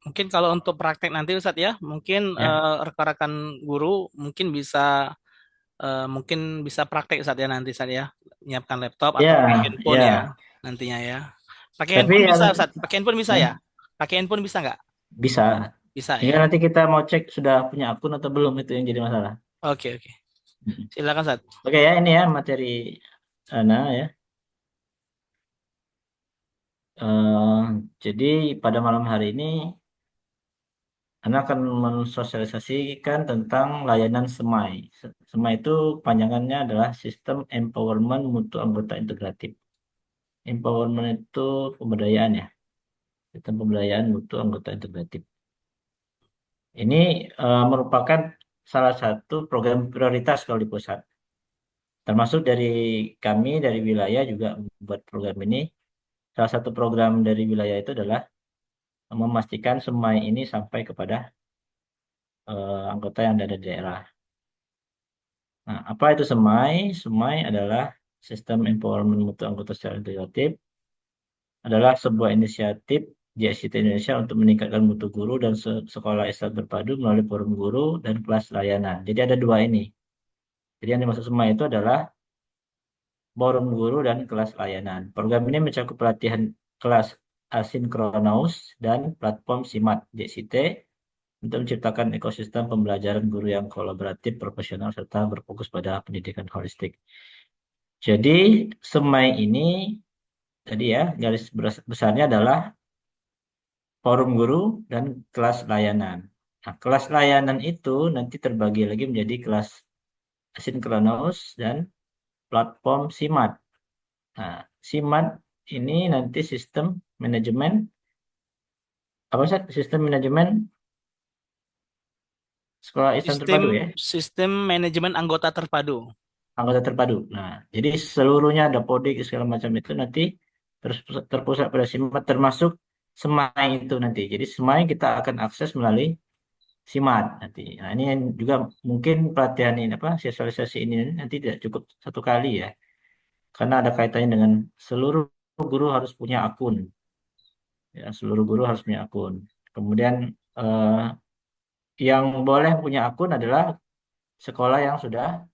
Mungkin kalau untuk praktek nanti Ustadz ya, mungkin Ya. rekan-rekan guru mungkin bisa praktek Ustadz ya nanti Ustadz ya. Menyiapkan laptop atau pakai Ya, handphone ya ya. nantinya ya. Pakai Tapi handphone bisa yang Ustadz, pakai handphone bisa ya? ya, Pakai handphone bisa nggak? bisa. Bisa Tinggal ya. nanti kita mau cek sudah punya akun atau belum itu yang jadi masalah. Oke, oke. Mm. Silakan Ustadz. Oke ya, ini ya materi Ana ya. Eh, jadi pada malam hari ini Ana akan mensosialisasikan tentang layanan SEMAI. SEMAI itu panjangannya adalah Sistem Empowerment Mutu Anggota Integratif. Empowerment itu pemberdayaan ya. Sistem pemberdayaan mutu anggota integratif. Ini merupakan salah satu program prioritas kalau di pusat. Termasuk dari kami, dari wilayah juga membuat program ini. Salah satu program dari wilayah itu adalah memastikan SEMAI ini sampai kepada anggota yang ada di daerah. Nah, apa itu SEMAI? SEMAI adalah Sistem Empowerment Mutu Anggota Secara Integratif, adalah sebuah inisiatif JSCT Indonesia untuk meningkatkan mutu guru dan sekolah Islam terpadu melalui forum guru dan kelas layanan. Jadi ada dua ini. Jadi yang dimaksud SEMAI itu adalah forum guru dan kelas layanan. Program ini mencakup pelatihan kelas asinkronus dan platform SIMAT JCT untuk menciptakan ekosistem pembelajaran guru yang kolaboratif, profesional, serta berfokus pada pendidikan holistik. Jadi SEMAI ini tadi ya garis besarnya adalah forum guru dan kelas layanan. Nah, kelas layanan itu nanti terbagi lagi menjadi kelas asinkronus dan platform SIMAT. Nah, SIMAT ini nanti sistem manajemen apa sih? Sistem manajemen sekolah Islam Sistem terpadu ya, sistem manajemen anggota terpadu. anggota terpadu. Nah, jadi seluruhnya ada Podik segala macam itu nanti terus terpusat pada SIMAT termasuk SEMAI itu nanti. Jadi SEMAI kita akan akses melalui SIMAT nanti. Nah, ini yang juga mungkin pelatihan ini apa sosialisasi ini nanti tidak cukup satu kali ya, karena ada kaitannya dengan seluruh guru harus punya akun. Ya, seluruh guru harus punya akun. Kemudian eh, yang boleh punya akun adalah sekolah yang sudah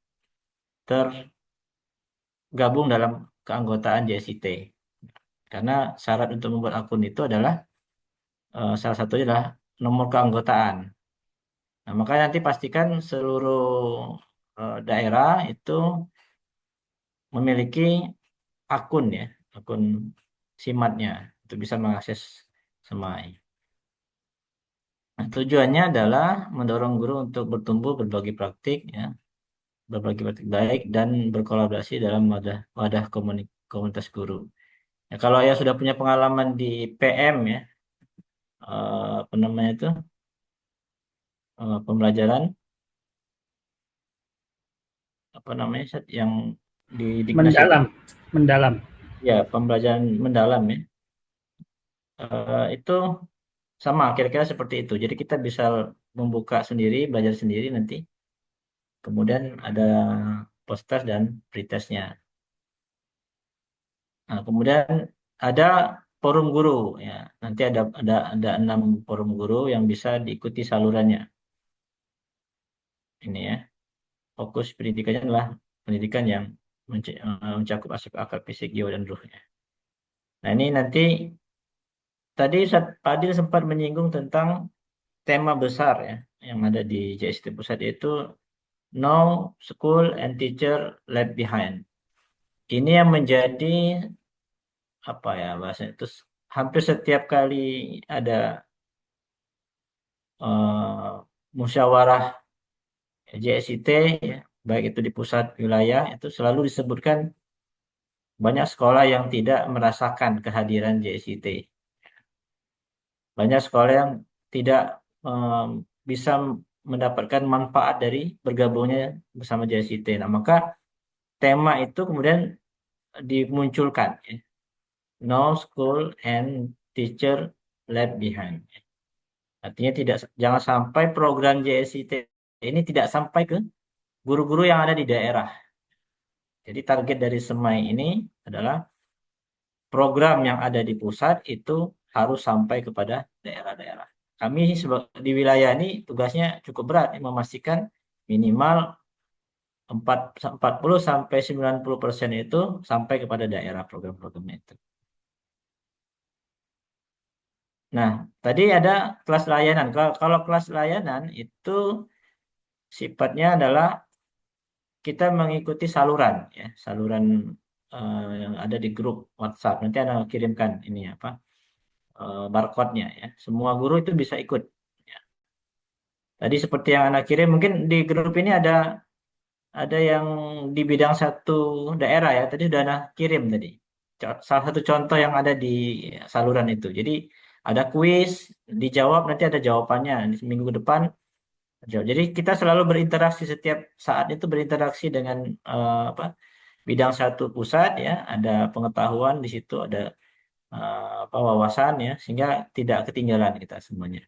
tergabung dalam keanggotaan JSIT. Karena syarat untuk membuat akun itu adalah salah satunya adalah nomor keanggotaan. Nah, makanya nanti pastikan seluruh daerah itu memiliki akun ya, akun SIMAT-nya untuk bisa mengakses SEMAI. Nah, tujuannya adalah mendorong guru untuk bertumbuh berbagi praktik baik dan berkolaborasi dalam wadah komunitas guru. Ya, kalau ya sudah punya pengalaman di PM ya, apa namanya itu pembelajaran apa namanya Sat, yang di Dignas itu, Mendalam, mendalam. ya pembelajaran mendalam ya, itu sama kira-kira seperti itu. Jadi kita bisa membuka sendiri, belajar sendiri nanti. Kemudian ada post-test dan pretestnya. Nah, kemudian ada forum guru ya. Nanti ada 6 forum guru yang bisa diikuti salurannya. Ini ya. Fokus pendidikannya adalah pendidikan yang mencakup aspek akal, fisik, jiwa dan ruhnya. Nah, ini nanti tadi Pak Adil sempat menyinggung tentang tema besar ya yang ada di JST Pusat, yaitu No School and Teacher Left Behind. Ini yang menjadi apa ya bahasanya itu, hampir setiap kali ada musyawarah JSIT ya, baik itu di pusat wilayah, itu selalu disebutkan banyak sekolah yang tidak merasakan kehadiran JSIT. Banyak sekolah yang tidak bisa mendapatkan manfaat dari bergabungnya bersama JSIT. Nah, maka tema itu kemudian dimunculkan, ya. No school and teacher left behind. Artinya jangan sampai program JSIT ini tidak sampai ke guru-guru yang ada di daerah. Jadi target dari Semai ini adalah program yang ada di pusat itu harus sampai kepada daerah-daerah. Kami di wilayah ini tugasnya cukup berat, memastikan minimal 40 sampai 90% itu sampai kepada daerah program-programnya itu. Nah, tadi ada kelas layanan. Kalau kelas layanan itu sifatnya adalah kita mengikuti saluran ya, saluran yang ada di grup WhatsApp. Nanti Anda kirimkan ini apa barcode-nya ya. Semua guru itu bisa ikut. Ya. Tadi seperti yang Anda kirim, mungkin di grup ini ada yang di bidang satu daerah ya. Tadi sudah Anda kirim tadi. Salah satu contoh yang ada di saluran itu. Jadi ada kuis, dijawab, nanti ada jawabannya di seminggu ke depan. Jadi kita selalu berinteraksi, setiap saat itu berinteraksi dengan apa bidang satu pusat ya, ada pengetahuan di situ, ada apa wawasan ya, sehingga tidak ketinggalan kita semuanya.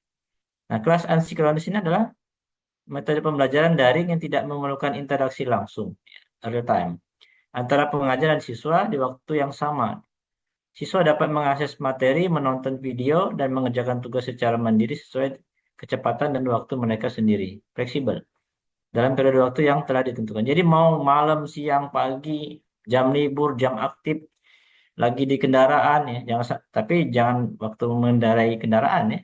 Nah, kelas asinkronus ini adalah metode pembelajaran daring yang tidak memerlukan interaksi langsung, ya, real time, antara pengajar dan siswa di waktu yang sama. Siswa dapat mengakses materi, menonton video, dan mengerjakan tugas secara mandiri sesuai kecepatan dan waktu mereka sendiri. Fleksibel dalam periode waktu yang telah ditentukan. Jadi mau malam, siang, pagi, jam libur, jam aktif, lagi di kendaraan ya, tapi jangan waktu mengendarai kendaraan ya.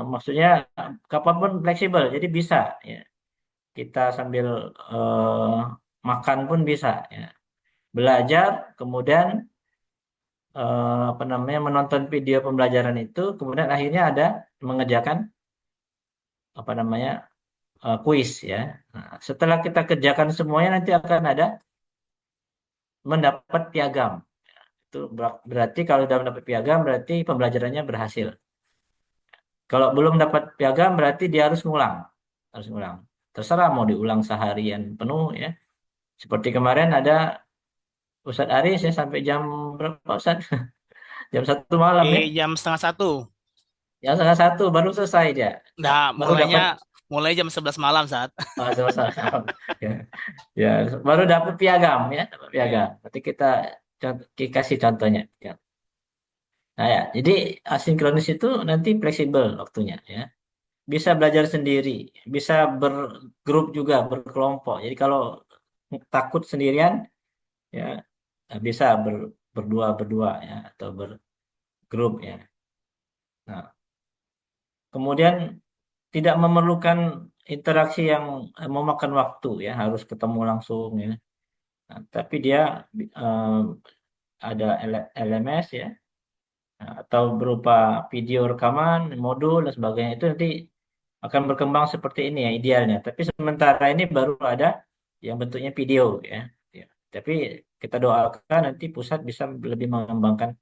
Maksudnya kapanpun fleksibel, jadi bisa ya. Kita sambil makan pun bisa ya. Belajar, kemudian apa namanya menonton video pembelajaran itu, kemudian akhirnya ada mengerjakan apa namanya kuis ya. Nah, setelah kita kerjakan semuanya nanti akan ada mendapat piagam. Itu berarti kalau sudah mendapat piagam berarti pembelajarannya berhasil. Kalau belum dapat piagam berarti dia harus ngulang. Harus ngulang. Terserah mau diulang seharian penuh ya. Seperti kemarin ada Ustadz Aris ya sampai jam berapa Ustadz? Jam 1 malam ya. Jam setengah satu. Jam setengah satu baru selesai dia. Nah, Baru dapat mulai jam 11 malam saat. selesai. Ya, ya, baru dapat piagam ya, dapat piagam. Nanti kita kasih contohnya. Ya. Nah ya, jadi asinkronis itu nanti fleksibel waktunya ya. Bisa belajar sendiri, bisa bergrup juga, berkelompok. Jadi kalau takut sendirian ya bisa berdua ya atau bergrup ya. Nah, kemudian tidak memerlukan interaksi yang memakan waktu ya, harus ketemu langsung ya. Nah, tapi dia eh, ada LMS ya, nah, atau berupa video rekaman, modul dan sebagainya, itu nanti akan berkembang seperti ini ya idealnya. Tapi sementara ini baru ada yang bentuknya video ya. Ya. Tapi kita doakan nanti pusat bisa lebih mengembangkan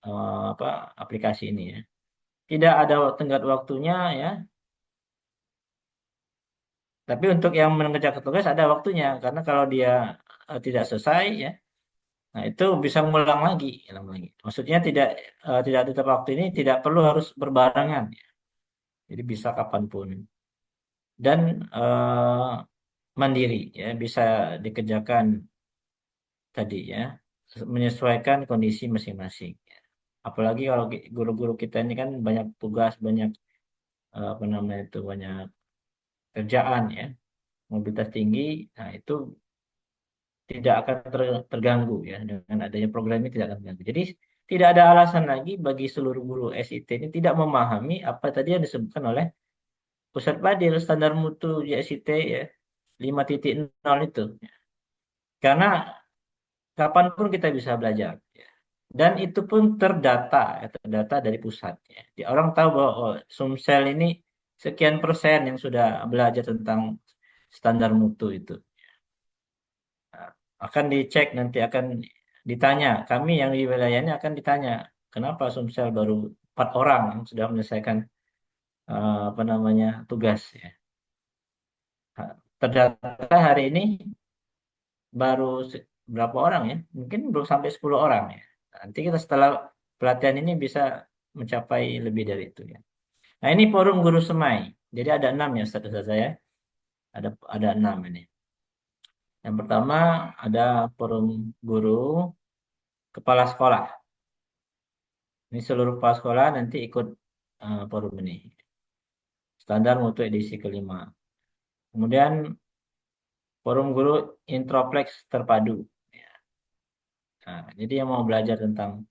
apa aplikasi ini ya. Tidak ada tenggat waktunya ya. Tapi untuk yang mengerjakan tugas ada waktunya karena kalau dia tidak selesai ya, nah itu bisa ngulang lagi, ulang lagi. Maksudnya tidak ada tetap waktu ini tidak perlu harus berbarengan, ya. Jadi bisa kapanpun dan mandiri ya bisa dikerjakan tadi ya. menyesuaikan kondisi masing-masing. Apalagi kalau guru-guru kita ini kan banyak tugas, banyak apa namanya itu, banyak kerjaan ya, mobilitas tinggi. Nah, itu tidak akan terganggu ya, dengan adanya program ini tidak akan terganggu. Jadi tidak ada alasan lagi bagi seluruh guru SIT ini tidak memahami apa tadi yang disebutkan oleh Ustadz Fadil, standar mutu di SIT ya 5.0 itu. Karena kapanpun kita bisa belajar. Ya. Dan itu pun terdata, ya, terdata dari pusat. Ya. Orang tahu bahwa Sumsel ini sekian persen yang sudah belajar tentang standar mutu itu. Nah, akan dicek, nanti akan ditanya. Kami yang di wilayahnya akan ditanya, kenapa Sumsel baru 4 orang yang sudah menyelesaikan apa namanya tugas. Ya. Nah, terdata hari ini baru berapa orang ya? Mungkin belum sampai 10 orang ya. Nanti kita setelah pelatihan ini bisa mencapai lebih dari itu ya. Nah, ini forum guru semai. Jadi ada 6 ya Ustaz saya. Ada 6 ini. Yang pertama ada forum guru kepala sekolah. Ini seluruh kepala sekolah nanti ikut forum ini. Standar mutu edisi kelima. Kemudian forum guru Introplex terpadu. Nah, jadi yang mau belajar tentang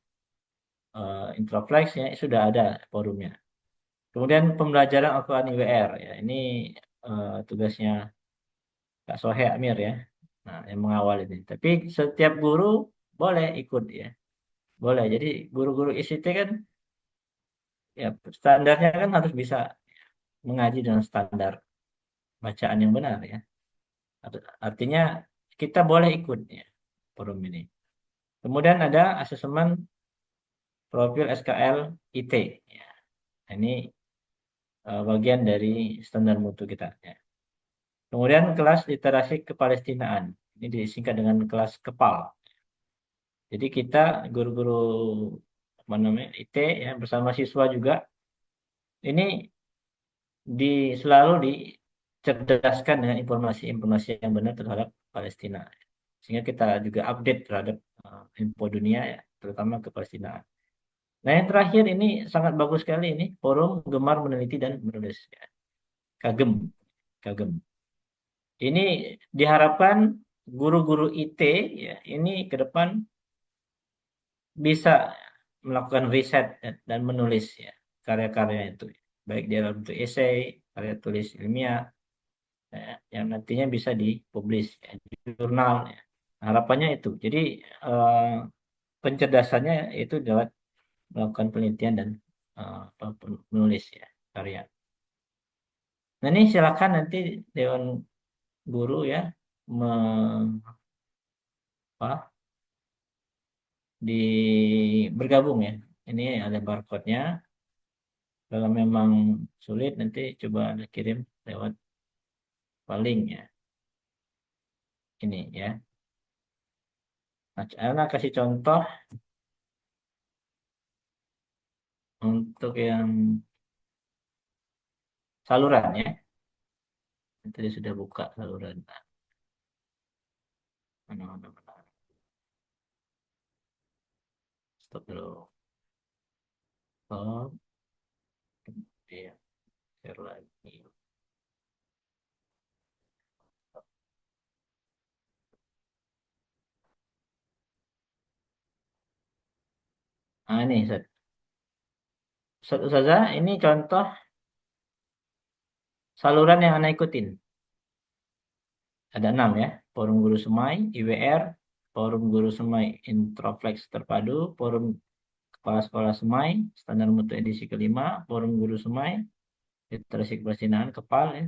Introplex ya sudah ada forumnya. Kemudian pembelajaran Al-Quran IWR ya. Ini tugasnya Kak Sohe Amir ya. Nah, yang mengawal ini. Tapi setiap guru boleh ikut ya. Boleh. Jadi guru-guru ICT kan ya standarnya kan harus bisa mengaji dengan standar bacaan yang benar ya. Artinya kita boleh ikut ya forum ini. Kemudian ada asesmen profil SKL IT ya. Ini bagian dari standar mutu kita ya. Kemudian kelas literasi kepalestinaan. Ini disingkat dengan kelas KEPAL. Jadi kita guru-guru apa namanya IT ya bersama siswa juga ini selalu dicerdaskan dengan informasi-informasi yang benar terhadap Palestina. Sehingga kita juga update terhadap info dunia ya, terutama ke Palestina. Nah, yang terakhir ini sangat bagus sekali ini forum gemar meneliti dan menulis ya. Kagem. Kagem. Ini diharapkan guru-guru IT ya ini ke depan bisa melakukan riset dan menulis ya karya-karya itu, baik di dalam bentuk esai, karya tulis ilmiah ya, yang nantinya bisa dipublish ya, di jurnal ya. Harapannya itu. Jadi eh, pencerdasannya itu lewat melakukan penelitian dan menulis ya karya. Nah, ini silakan nanti Dewan Guru ya me, apa, bergabung ya. Ini ada barcode-nya. Kalau memang sulit nanti coba kirim lewat link ya. Ini ya. Nah, Ana kasih contoh untuk yang saluran ya. Tadi sudah buka saluran. Mana. Stop dulu. Stop. Kemudian share lagi. Nah, ini Ustazah, ini contoh saluran yang Anda ikutin. Ada 6 ya. Forum Guru Semai, IWR, Forum Guru Semai Introflex Terpadu, Forum Kepala Sekolah Semai, Standar Mutu edisi kelima, Forum Guru Semai, Literasi Kepalestinaan, KEPAL ya.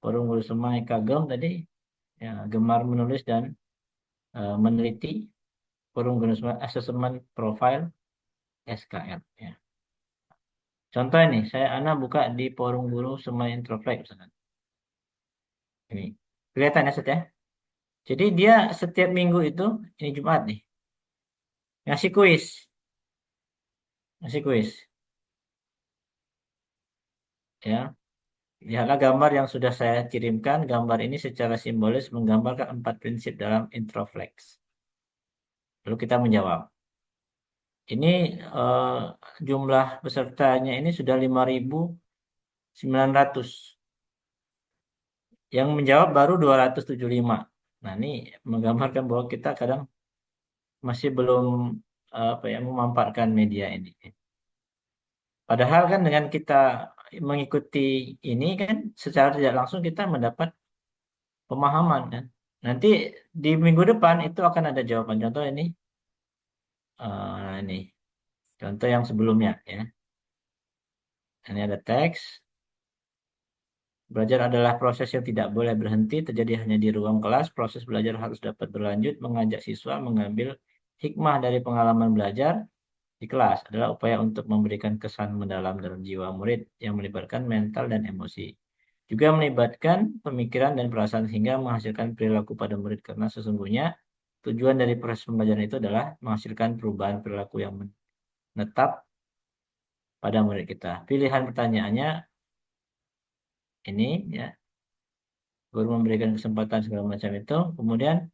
Forum Guru Semai Kagem tadi, ya, gemar menulis dan meneliti. Forum Guru Semai Assessment Profile, SKL ya. Contoh ini, Ana buka di Forum Guru Semai Introflex. Ini, kelihatan ya Set ya? Jadi dia setiap minggu itu, ini Jumat nih, ngasih kuis. Ngasih kuis. Ya, lihatlah gambar yang sudah saya kirimkan. Gambar ini secara simbolis menggambarkan 4 prinsip dalam Introflex. Lalu kita menjawab. Ini jumlah pesertanya ini sudah 5.900. Yang menjawab baru 275. Nah, ini menggambarkan bahwa kita kadang masih belum apa ya, memanfaatkan media ini. Padahal kan dengan kita mengikuti ini kan secara tidak langsung kita mendapat pemahaman kan. Nanti di minggu depan itu akan ada jawaban. Contoh ini contoh yang sebelumnya ya. Ini ada teks. Belajar adalah proses yang tidak boleh berhenti, terjadi hanya di ruang kelas. Proses belajar harus dapat berlanjut, mengajak siswa mengambil hikmah dari pengalaman belajar di kelas adalah upaya untuk memberikan kesan mendalam dalam jiwa murid yang melibatkan mental dan emosi. Juga melibatkan pemikiran dan perasaan sehingga menghasilkan perilaku pada murid karena sesungguhnya tujuan dari proses pembelajaran itu adalah menghasilkan perubahan perilaku yang menetap pada murid kita. Pilihan pertanyaannya ini ya, guru memberikan kesempatan segala macam itu. Kemudian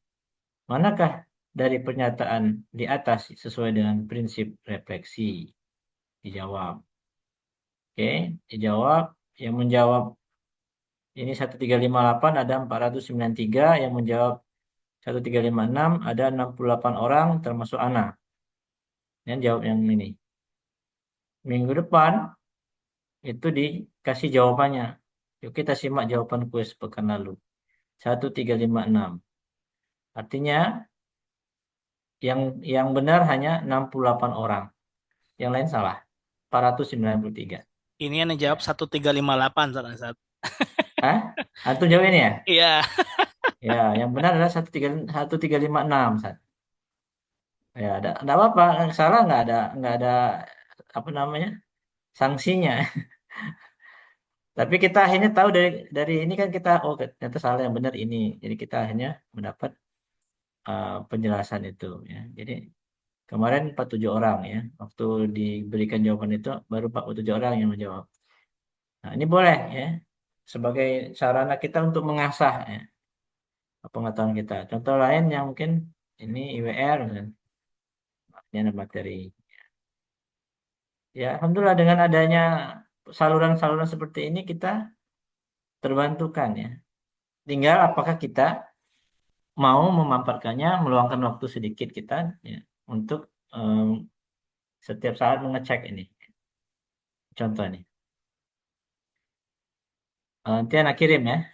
manakah dari pernyataan di atas sesuai dengan prinsip refleksi? Dijawab. Oke, dijawab. Yang menjawab ini 1358 ada 493, yang menjawab 1356 ada 68 orang termasuk Ana. Yang jawab yang ini. Minggu depan itu dikasih jawabannya. Yuk kita simak jawaban kuis pekan lalu. 1356. Artinya yang benar hanya 68 orang. Yang lain salah. 493. Ini yang jawab 1358 saat. Hah? Antum jawab ini ya? Iya. Ya, yang benar adalah 1356. Ya, ada apa-apa. Salah nggak ada apa namanya sanksinya. Tapi kita akhirnya tahu dari ini kan kita oh ternyata salah, yang benar ini. Jadi kita akhirnya mendapat penjelasan itu ya. Jadi kemarin 47 orang ya. Waktu diberikan jawaban itu baru 47 orang yang menjawab. Nah, ini boleh ya sebagai sarana kita untuk mengasah ya, pengetahuan kita. Contoh lain yang mungkin ini IWR kan, ini ada materi. Ya, alhamdulillah dengan adanya saluran-saluran seperti ini kita terbantukan ya. Tinggal apakah kita mau memanfaatkannya, meluangkan waktu sedikit kita ya, untuk setiap saat mengecek ini. Contoh nih. Nanti anak kirim ya.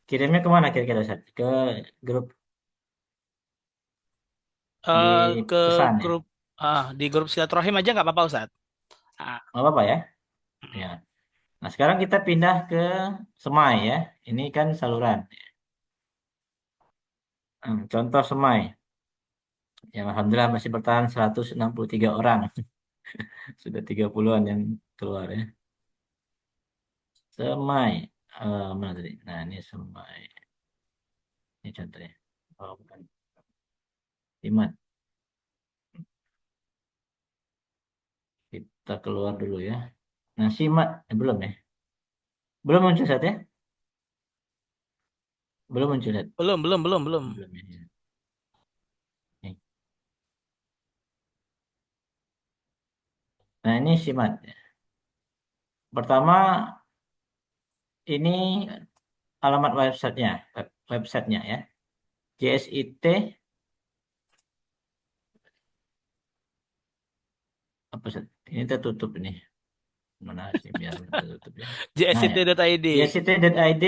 Kirimnya kemana kira-kira Ustaz? Ke grup di Ke pesan ya? grup di grup silaturahim aja nggak apa-apa Ustaz. Ah, Nggak apa-apa ya? Ya. Nah, sekarang kita pindah ke Semai ya. Ini kan saluran. Contoh Semai. Yang alhamdulillah masih bertahan 163 orang. Sudah 30-an yang keluar ya. Semai. Mana tadi? Nah, ini Semai. Ini contohnya. Oh, bukan. Iman. Kita keluar dulu ya. Nah, Simat. Belum ya? Belum muncul saat ya? Belum muncul saat. belum. Belum ya. Nih. Nah, ini Simat. Pertama, ini alamat websitenya. Websitenya ya. JSIT. Apa Ustaz? Ini tertutup ini. Mana sih biar tertutup ya. Nah ya. JSCT.id. JSIT.id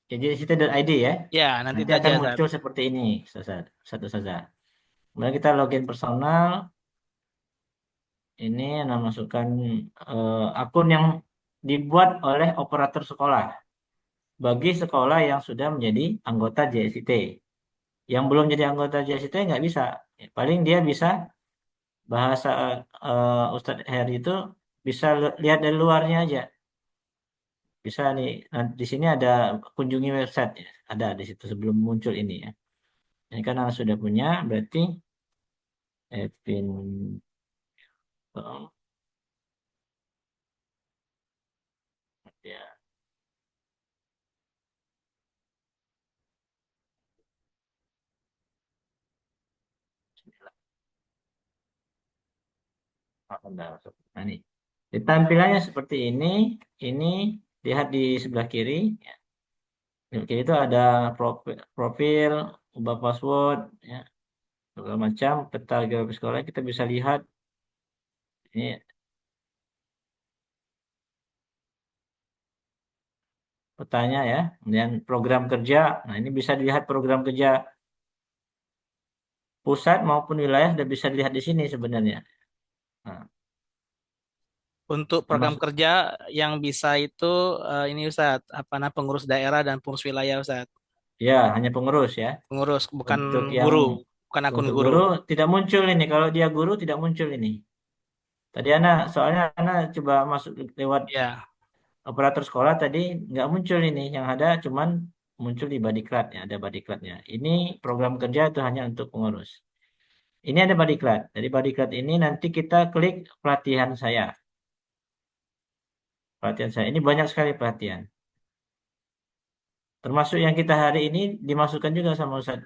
ya, JSIT.id ya. Ya, nanti Nanti itu akan aja Ustaz. muncul seperti ini satu saja. Kemudian kita login personal. Ini yang masukkan akun yang dibuat oleh operator sekolah bagi sekolah yang sudah menjadi anggota JSIT. Yang belum jadi anggota JSIT nggak bisa. Paling dia bisa bahasa Ustadz Heri itu bisa lihat dari luarnya aja. Bisa nih. Nah, di sini ada kunjungi website ya. Ada di situ sebelum muncul ini ya. Ini karena sudah punya berarti Evin ya. Nah, ini. Di tampilannya seperti ini. Ini lihat di sebelah kiri. Ya. Di sebelah kiri itu ada profil, ubah password, ya, segala macam peta geografis sekolah. Kita bisa lihat ini petanya ya. Kemudian program kerja. Nah, ini bisa dilihat program kerja pusat maupun wilayah sudah bisa dilihat di sini sebenarnya. Nah, Untuk program termasuk kerja yang bisa itu ini Ustadz, apa namanya pengurus daerah dan pengurus wilayah Ustadz. ya hanya pengurus ya. Pengurus bukan Untuk yang guru, bukan akun untuk guru. guru tidak muncul ini. Kalau dia guru tidak muncul ini. Tadi anak soalnya anak coba masuk lewat Ya, operator sekolah tadi nggak muncul ini. Yang ada cuman muncul di Badiklat ya, ada Badiklatnya. Ini program kerja itu hanya untuk pengurus. Ini ada Badiklat. Dari Badiklat ini nanti kita klik pelatihan saya. Pelatihan saya ini banyak sekali pelatihan. Termasuk yang kita hari ini dimasukkan juga sama Ustadz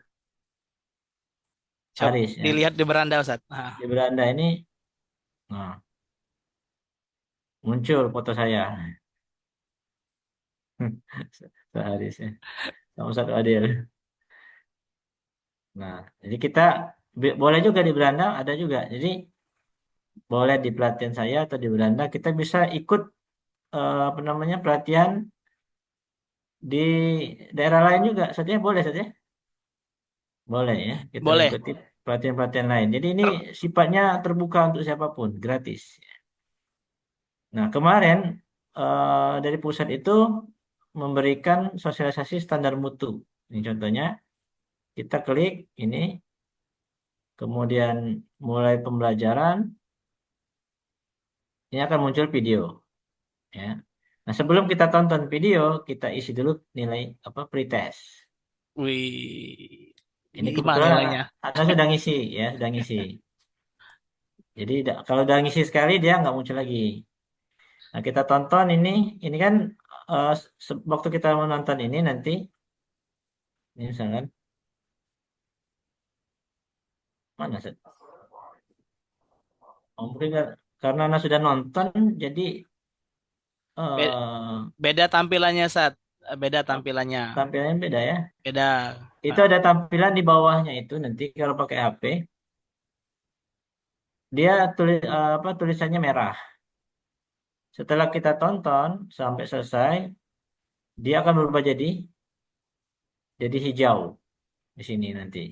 coba Aris ya. dilihat di beranda Ustadz. Nah, Di beranda ini nah, muncul foto saya. Ustadz Aris ya. Sama Ustadz Adil. Nah, jadi kita boleh juga di beranda, ada juga. Jadi boleh di pelatihan saya atau di beranda kita bisa ikut apa namanya pelatihan di daerah lain juga. Saja boleh saja. Boleh ya. Kita boleh. ikuti pelatihan-pelatihan lain. Jadi ini Ter- sifatnya terbuka untuk siapapun, gratis. Nah, kemarin dari pusat itu memberikan sosialisasi standar mutu. Ini contohnya, kita klik ini, kemudian mulai pembelajaran, ini akan muncul video. Ya. Nah, sebelum kita tonton video, kita isi dulu nilai apa pretest. Wih, Ini gimana kebetulan nilainya? anak sudah ngisi, ya, sudah ngisi. Jadi kalau udah ngisi sekali dia nggak muncul lagi. Nah, kita tonton ini kan eh, waktu kita menonton ini nanti, ini misalkan mana Seth? Oh, mungkin karena anak sudah nonton, jadi Be- eh Beda tampilannya saat beda tampilannya. tampilannya beda ya. Beda. Itu Ah, ada tampilan di bawahnya itu nanti kalau pakai HP, dia apa tulisannya merah. Setelah kita tonton sampai selesai, dia akan berubah jadi hijau di sini nanti.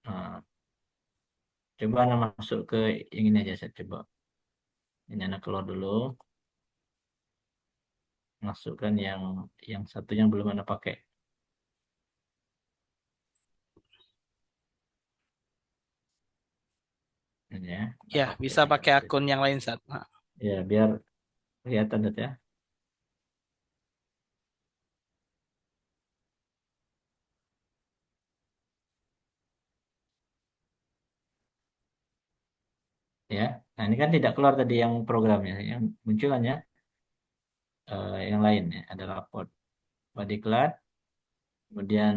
Nah, coba anak masuk ke yang ini aja saya coba. Ini anak keluar dulu, masukkan yang satu yang belum anak pakai. Ini ya, anak ya, pakai bisa ini. pakai akun yang lain saat. Ah, Ya, biar kelihatan Dut, ya. Ya. Nah, ini kan tidak keluar tadi yang programnya, yang munculannya yang lain ya, ada rapor Badiklat, kemudian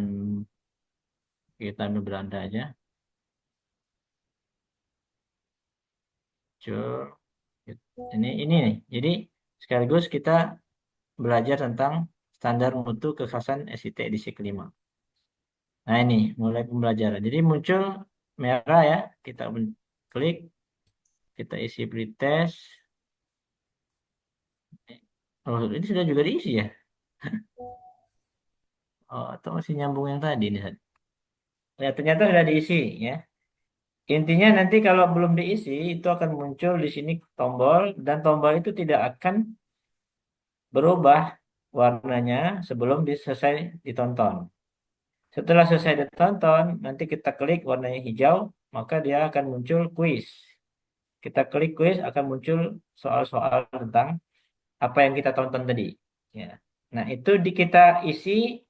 kita ambil beranda aja. Cur. Ini nih. Jadi sekaligus kita belajar tentang standar mutu kekhasan SIT edisi kelima. Nah, ini mulai pembelajaran. Jadi muncul merah ya, kita klik, kita isi pretest. Oh, ini sudah juga diisi ya? Oh, atau masih nyambung yang tadi nih? Ya, ternyata sudah diisi ya. Intinya nanti kalau belum diisi itu akan muncul di sini tombol dan tombol itu tidak akan berubah warnanya sebelum selesai ditonton. Setelah selesai ditonton, nanti kita klik warnanya hijau, maka dia akan muncul kuis. Kita klik kuis akan muncul soal-soal tentang apa yang kita tonton tadi. Ya. Nah, itu kita isi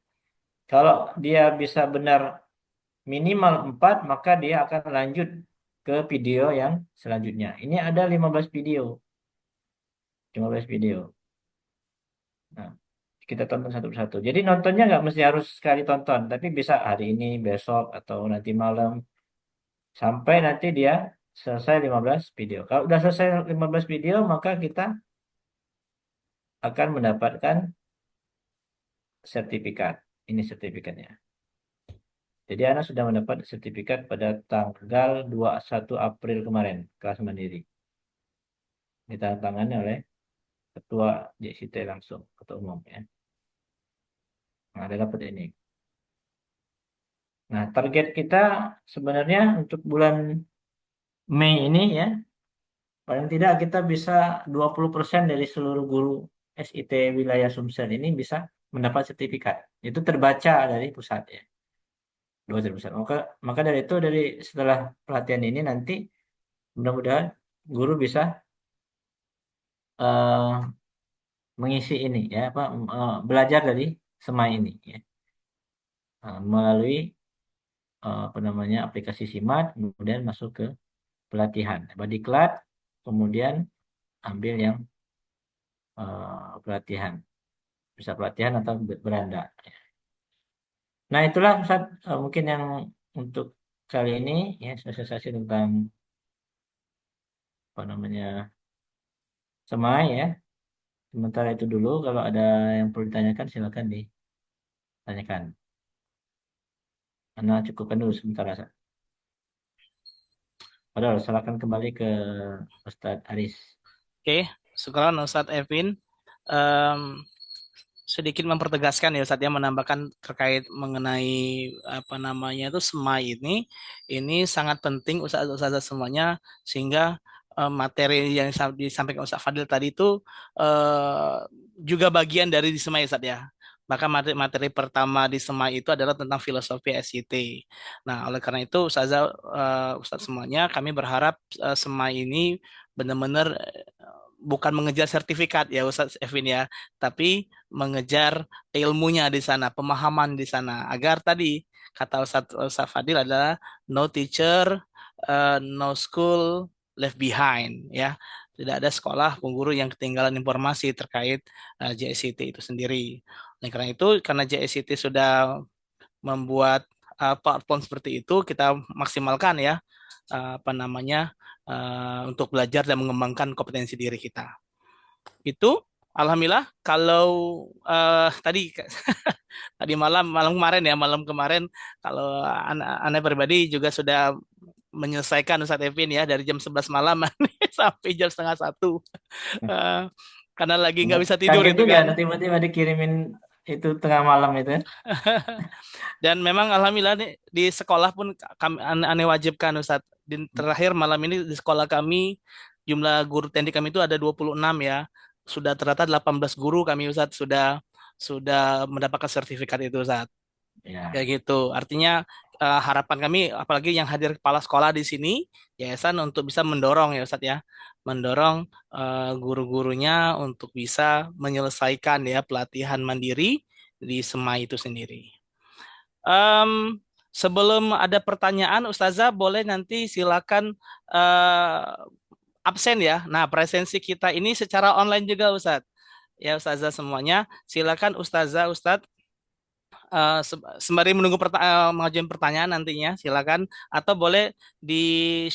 kalau dia bisa benar minimal 4 maka dia akan lanjut ke video yang selanjutnya. Ini ada 15 video. 15 video. Nah, kita tonton satu persatu. Jadi nontonnya nggak mesti harus sekali tonton, tapi bisa hari ini, besok, atau nanti malam. sampai nanti dia selesai 15 video. Kalau udah selesai 15 video, maka kita akan mendapatkan sertifikat. Ini sertifikatnya. Jadi Ana sudah mendapat sertifikat pada tanggal 21 April kemarin, kelas mandiri. Ditandatangani oleh Ketua JCT langsung, Ketua Umum ya. Nah, ada dapat ini. Nah, target kita sebenarnya untuk bulan Mei ini ya, paling tidak kita bisa 20% dari seluruh guru SIT wilayah Sumsel ini bisa mendapat sertifikat. Itu terbaca dari pusat ya. 20%. Maka dari itu dari setelah pelatihan ini nanti mudah-mudahan guru bisa eh, mengisi ini ya belajar dari semai ini ya. Melalui apa namanya aplikasi SIMAT kemudian masuk ke pelatihan Badiklat kemudian ambil yang pelatihan bisa pelatihan atau beranda. Nah itulah Ustaz, mungkin yang untuk kali ini ya sosialisasi tentang apa namanya semai ya. Sementara itu dulu kalau ada yang perlu ditanyakan silakan ditanyakan. Anda cukupkan dulu sementara. Padahal silakan kembali ke Ustadz Aris. Oke, syukuran Ustadz Evin. Em, sedikit mempertegaskan ya Ustadz ya, menambahkan terkait mengenai apa namanya itu semai ini sangat penting Ustadz semuanya, sehingga materi yang disampaikan Ustadz Fadil tadi itu eh, juga bagian dari di semai Ustadz ya. Maka materi pertama di semai itu adalah tentang filosofi SIT. Nah, oleh karena itu Ustadz semuanya kami berharap semai ini benar-benar bukan mengejar sertifikat ya Ustadz Evin ya, tapi mengejar ilmunya di sana, pemahaman di sana. Agar tadi kata Ustadz Fadil adalah no teacher, no school left behind ya. Tidak ada sekolah pengguru yang ketinggalan informasi terkait JSCT itu sendiri. Oleh karena itu, karena JSCT sudah membuat PowerPoint seperti itu, kita maksimalkan ya apa namanya untuk belajar dan mengembangkan kompetensi diri kita. Itu alhamdulillah kalau tadi tadi malam kemarin kalau anak pribadi juga sudah menyelesaikan Ustadz Evin ya dari jam 11 malam sampai jam setengah satu. Eh, karena lagi nggak bisa tidur Kaget itu juga kan. tiba-tiba dikirimin itu tengah malam itu. Dan memang alhamdulillah nih, di sekolah pun kami aneh wajibkan Ustadz. Terakhir malam ini di sekolah kami jumlah guru teknik kami itu ada 26 ya. Sudah ternyata 18 guru kami Ustadz sudah mendapatkan sertifikat itu Ustadz. Ya. Kayak gitu. Artinya harapan kami apalagi yang hadir kepala sekolah di sini yayasan untuk bisa mendorong ya Ustadz ya. Mendorong guru-gurunya untuk bisa menyelesaikan ya pelatihan mandiri di SEMA itu sendiri. Em, sebelum ada pertanyaan, Ustazah boleh nanti silakan absen ya. Nah, presensi kita ini secara online juga, Ustadz. Ya, Ustazah semuanya. Silakan Ustadz, sembari menunggu mengajukan pertanyaan nantinya, silakan. Atau boleh di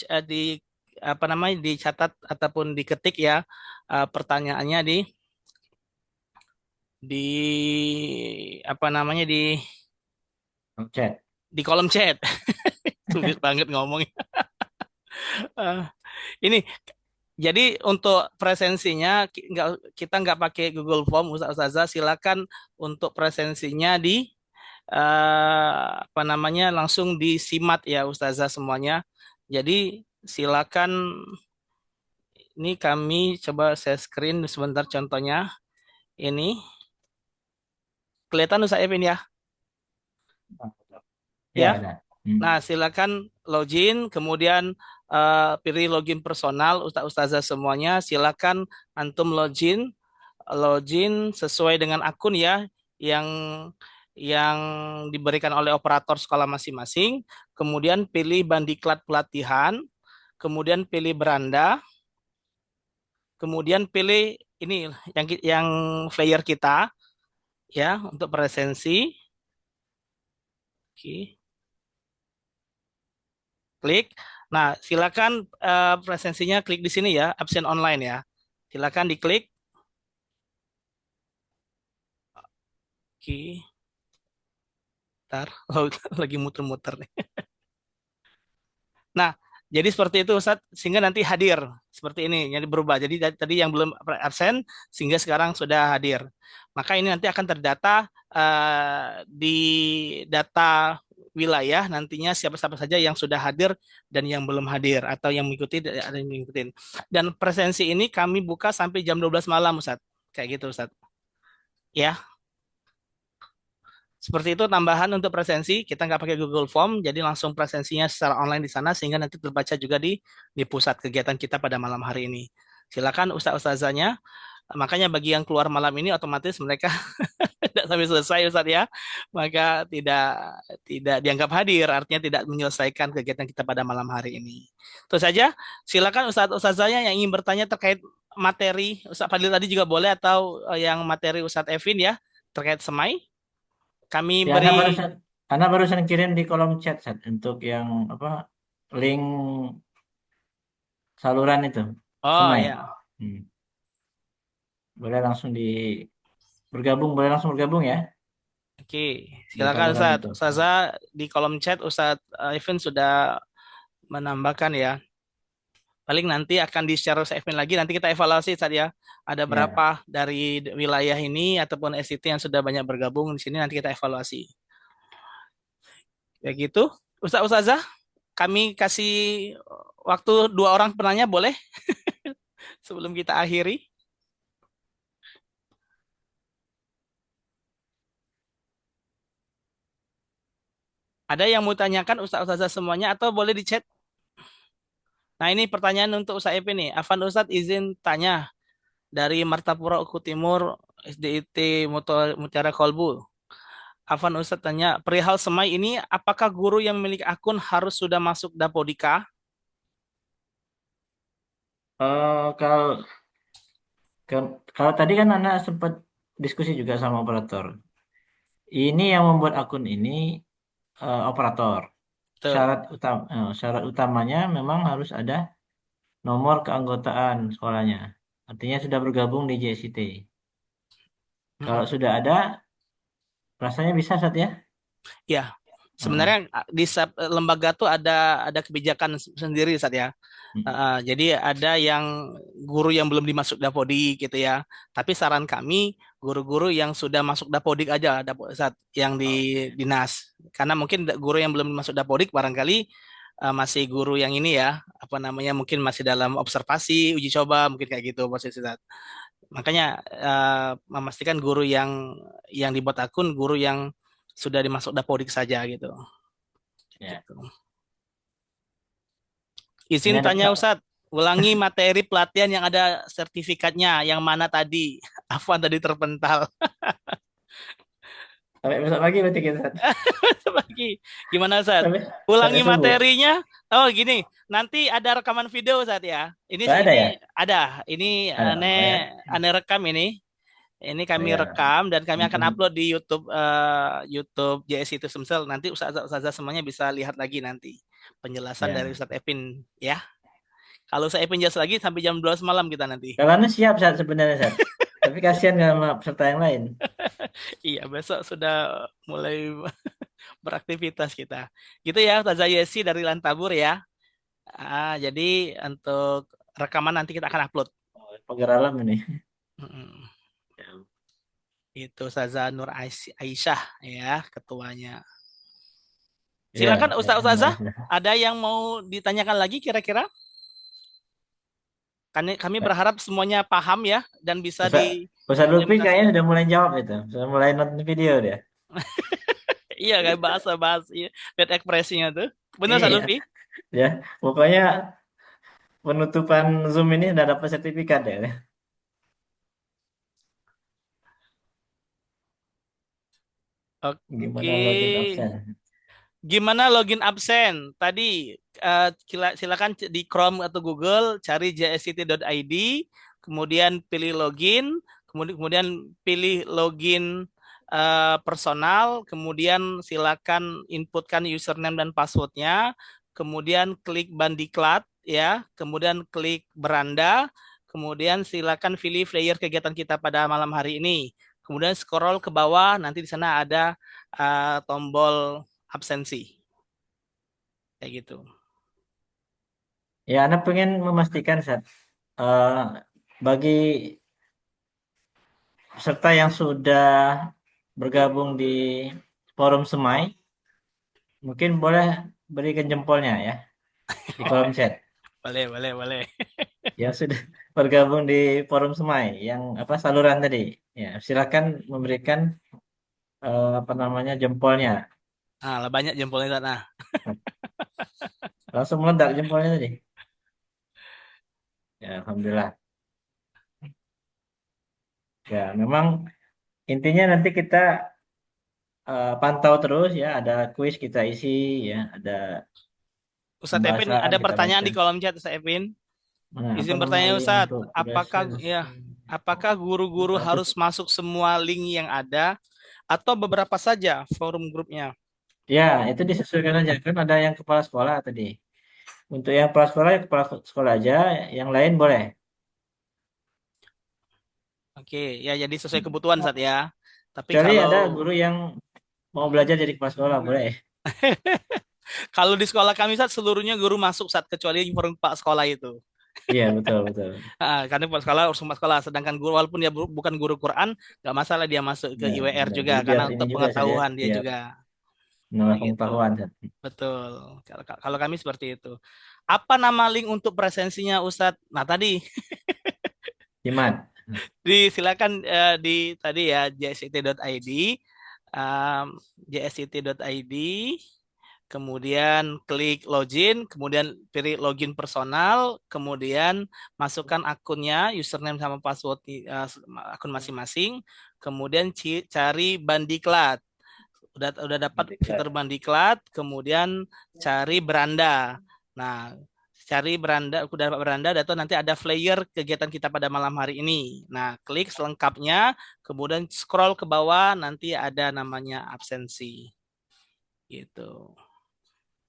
apa namanya dicatat ataupun diketik ya pertanyaannya di apa namanya Chat. di kolom chat. Sulit banget ngomong. Ini jadi untuk presensinya kita nggak pakai Google Form Ustazah, silakan untuk presensinya apa namanya langsung disimat ya Ustazah semuanya. Jadi silakan ini kami coba share screen sebentar contohnya. Ini kelihatan Ustaz Evin ya? Ya, Ya. ada. Nah, silakan login, kemudian pilih login personal Ustazah semuanya. Silakan antum login sesuai dengan akun ya yang yang diberikan oleh operator sekolah masing-masing. Kemudian pilih bandiklat pelatihan, kemudian pilih beranda, kemudian pilih ini yang flyer kita ya untuk presensi. Oke. klik. Nah, silakan presensinya klik di sini ya, absen online ya. Silakan diklik. Oke. Ntar, oh, lagi muter-muter nih. Nah, jadi seperti itu Ustadz, sehingga nanti hadir seperti ini, jadi berubah. Jadi tadi yang belum absen, sehingga sekarang sudah hadir. Maka ini nanti akan terdata di data wilayah nantinya siapa-siapa saja yang sudah hadir dan yang belum hadir atau yang mengikuti ada yang mengikuti. Dan presensi ini kami buka sampai jam 12 malam Ustadz. Kayak gitu Ustadz. Ya. Seperti itu tambahan untuk presensi, kita nggak pakai Google Form, jadi langsung presensinya secara online di sana, sehingga nanti terbaca juga di pusat kegiatan kita pada malam hari ini. Silakan Ustaz-Ustazanya, makanya bagi yang keluar malam ini otomatis mereka tidak sampai selesai Ustaz ya, maka tidak dianggap hadir, artinya tidak menyelesaikan kegiatan kita pada malam hari ini. Itu saja, silakan Ustaz-Ustazanya yang ingin bertanya terkait materi, Ustaz Fadil tadi juga boleh, atau yang materi Ustaz Evin ya, terkait semai. Kami Ya, beri Anda barusan kirim di kolom chat, Sat, untuk yang apa link saluran itu, oh Semai. ya, Hmm. Boleh langsung boleh langsung bergabung ya oke. di Silakan saluran Ustaz. itu. Ustazah di kolom chat Ustaz Evin sudah menambahkan ya. Paling nanti akan di-share Ustaz Evin lagi, nanti kita evaluasi Ustaz ya. Ada Ya, berapa dari wilayah ini ataupun SCT yang sudah banyak bergabung di sini, nanti kita evaluasi. Ya gitu. Ustazah, kami kasih waktu 2 orang penanya boleh sebelum kita akhiri. Ada yang mau tanyakan Ustazah semuanya atau boleh di chat? Nah, ini pertanyaan untuk Ustaz Epin nih. Afan Ustadz izin tanya dari Martapura Uku Timur SDIT Mutiara Kolbu. Afan Ustadz tanya, perihal semai ini apakah guru yang memiliki akun harus sudah masuk Dapodika? kalau kalau tadi kan Anda sempat diskusi juga sama operator. Ini yang membuat akun ini operator. Betul. Syarat utamanya memang harus ada nomor keanggotaan sekolahnya. Artinya sudah bergabung di JSIT. Kalau Mm-mm. sudah ada, rasanya bisa Sat ya? Ya, Heeh. sebenarnya di lembaga tuh ada kebijakan sendiri saat ya. Hmm. Jadi ada yang guru yang belum dimasuk Dapodik gitu ya. Tapi saran kami guru-guru yang sudah masuk Dapodik aja saat yang di Oke. dinas. Karena mungkin guru yang belum masuk Dapodik barangkali masih guru yang ini ya, apa namanya mungkin masih dalam observasi, uji coba mungkin kayak gitu posisi saat. Makanya memastikan guru yang dibuat akun guru yang sudah dimasuk Dapodik saja gitu. Ya. Gitu. Ini Izin ada tanya Ustadz, ulangi materi pelatihan yang ada sertifikatnya, yang mana tadi? Afwan tadi terpental. sampai besok pagi berarti kita Sat. Lagi. Gimana Ustadz? Sampai sampai Ulangi subuh. materinya. Oh gini, nanti ada rekaman video Ustadz ya. Ini Nggak ada ini ya? ada. Ini Ada. Oh ya. aneh rekam ini. Ini Oh kami ya. rekam dan kami akan Mm-mm. upload di YouTube JS itu Sumsel. Nanti Ustazah semuanya bisa lihat lagi nanti penjelasan dari Ya. Ustadz Epin ya. Kalau saya Epin jelas lagi sampai jam 12 malam kita nanti. Kalau Anda siap Sat sebenarnya Sat. Tapi kasihan nggak sama peserta yang lain. Iya, besok sudah mulai beraktivitas kita. Gitu ya, Ustazah Yesi dari Lantabur ya. Jadi untuk rekaman nanti kita akan upload. Pagar alam ini. Mm-mm. Itu Ustazah Nur Aisyah ya, ketuanya. Ya, Silakan ya, Ustazah, ada yang mau ditanyakan lagi kira-kira? Kami berharap semuanya paham ya dan bisa Ustaz, Ustaz Lutfi kayaknya diimplementasikan. sudah mulai jawab itu. Sudah mulai nonton video dia. Iya, kayak bahasa-bahasa iya. Lihat ekspresinya tuh. Benar, Ustaz Iya, Lutfi? ya. Pokoknya penutupan Zoom ini udah dapat sertifikat ya. Oke. Gimana login absen? Gimana login absen? Tadi silakan di Chrome atau Google cari jsct.id, kemudian pilih login, kemudian pilih login personal, kemudian silakan inputkan username dan passwordnya, kemudian klik Bandiklat ya, kemudian klik beranda, kemudian silakan pilih flyer kegiatan kita pada malam hari ini. Kemudian scroll ke bawah, nanti di sana ada tombol absensi. Kayak gitu. Ya, Anda pengen memastikan Ustaz, bagi peserta yang sudah bergabung di forum Semai, mungkin boleh berikan jempolnya ya di kolom chat. Boleh. Yang sudah bergabung di forum Semai, yang apa saluran tadi, ya silakan memberikan apa namanya jempolnya. Nah, lah banyak jempolnya. Nah, Langsung meledak jempolnya tadi. Ya, alhamdulillah. Ya, memang intinya nanti kita pantau terus ya, ada kuis kita isi ya, ada Ustadz Evin pembahasan ada kita pertanyaan baca. di kolom chat, Ustadz Evin. Mana apa Izin nama bertanya link Ustadz, untuk apakah proses ya apakah guru-guru status? harus masuk semua link yang ada atau beberapa saja forum grupnya? Ya, itu disesuaikan aja kan ada yang kepala sekolah tadi. Untuk yang kepala sekolah ya kepala sekolah aja, yang lain boleh. Oke, ya jadi sesuai kebutuhan saat ya. Tapi Kecuali kalau ada guru yang mau belajar jadi kepala sekolah boleh. kalau di sekolah kami saat seluruhnya guru masuk saat kecuali forum Pak sekolah itu. Iya, betul betul. Karena Pak sekolah urus Pak sekolah, sedangkan guru walaupun dia bukan guru Quran, nggak masalah dia masuk ke Ya, IWR benar. juga Jadi biar karena ini untuk juga saja, pengetahuan dia biar juga. menambah Kayak gitu. pengetahuan. Betul. Kalau kami seperti itu. Apa nama link untuk presensinya Ustadz? Nah tadi Iman. silakan di tadi ya jsit.id, jsit.id, kemudian klik login, kemudian pilih login personal, kemudian masukkan akunnya, username sama password akun masing-masing, kemudian cari Bandiklat. Udah dapat fitur Bandiklat, kemudian cari beranda. Nah, cari beranda, udah dapat beranda, atau nanti ada flyer kegiatan kita pada malam hari ini. Nah, klik selengkapnya, kemudian scroll ke bawah, nanti ada namanya absensi. Gitu.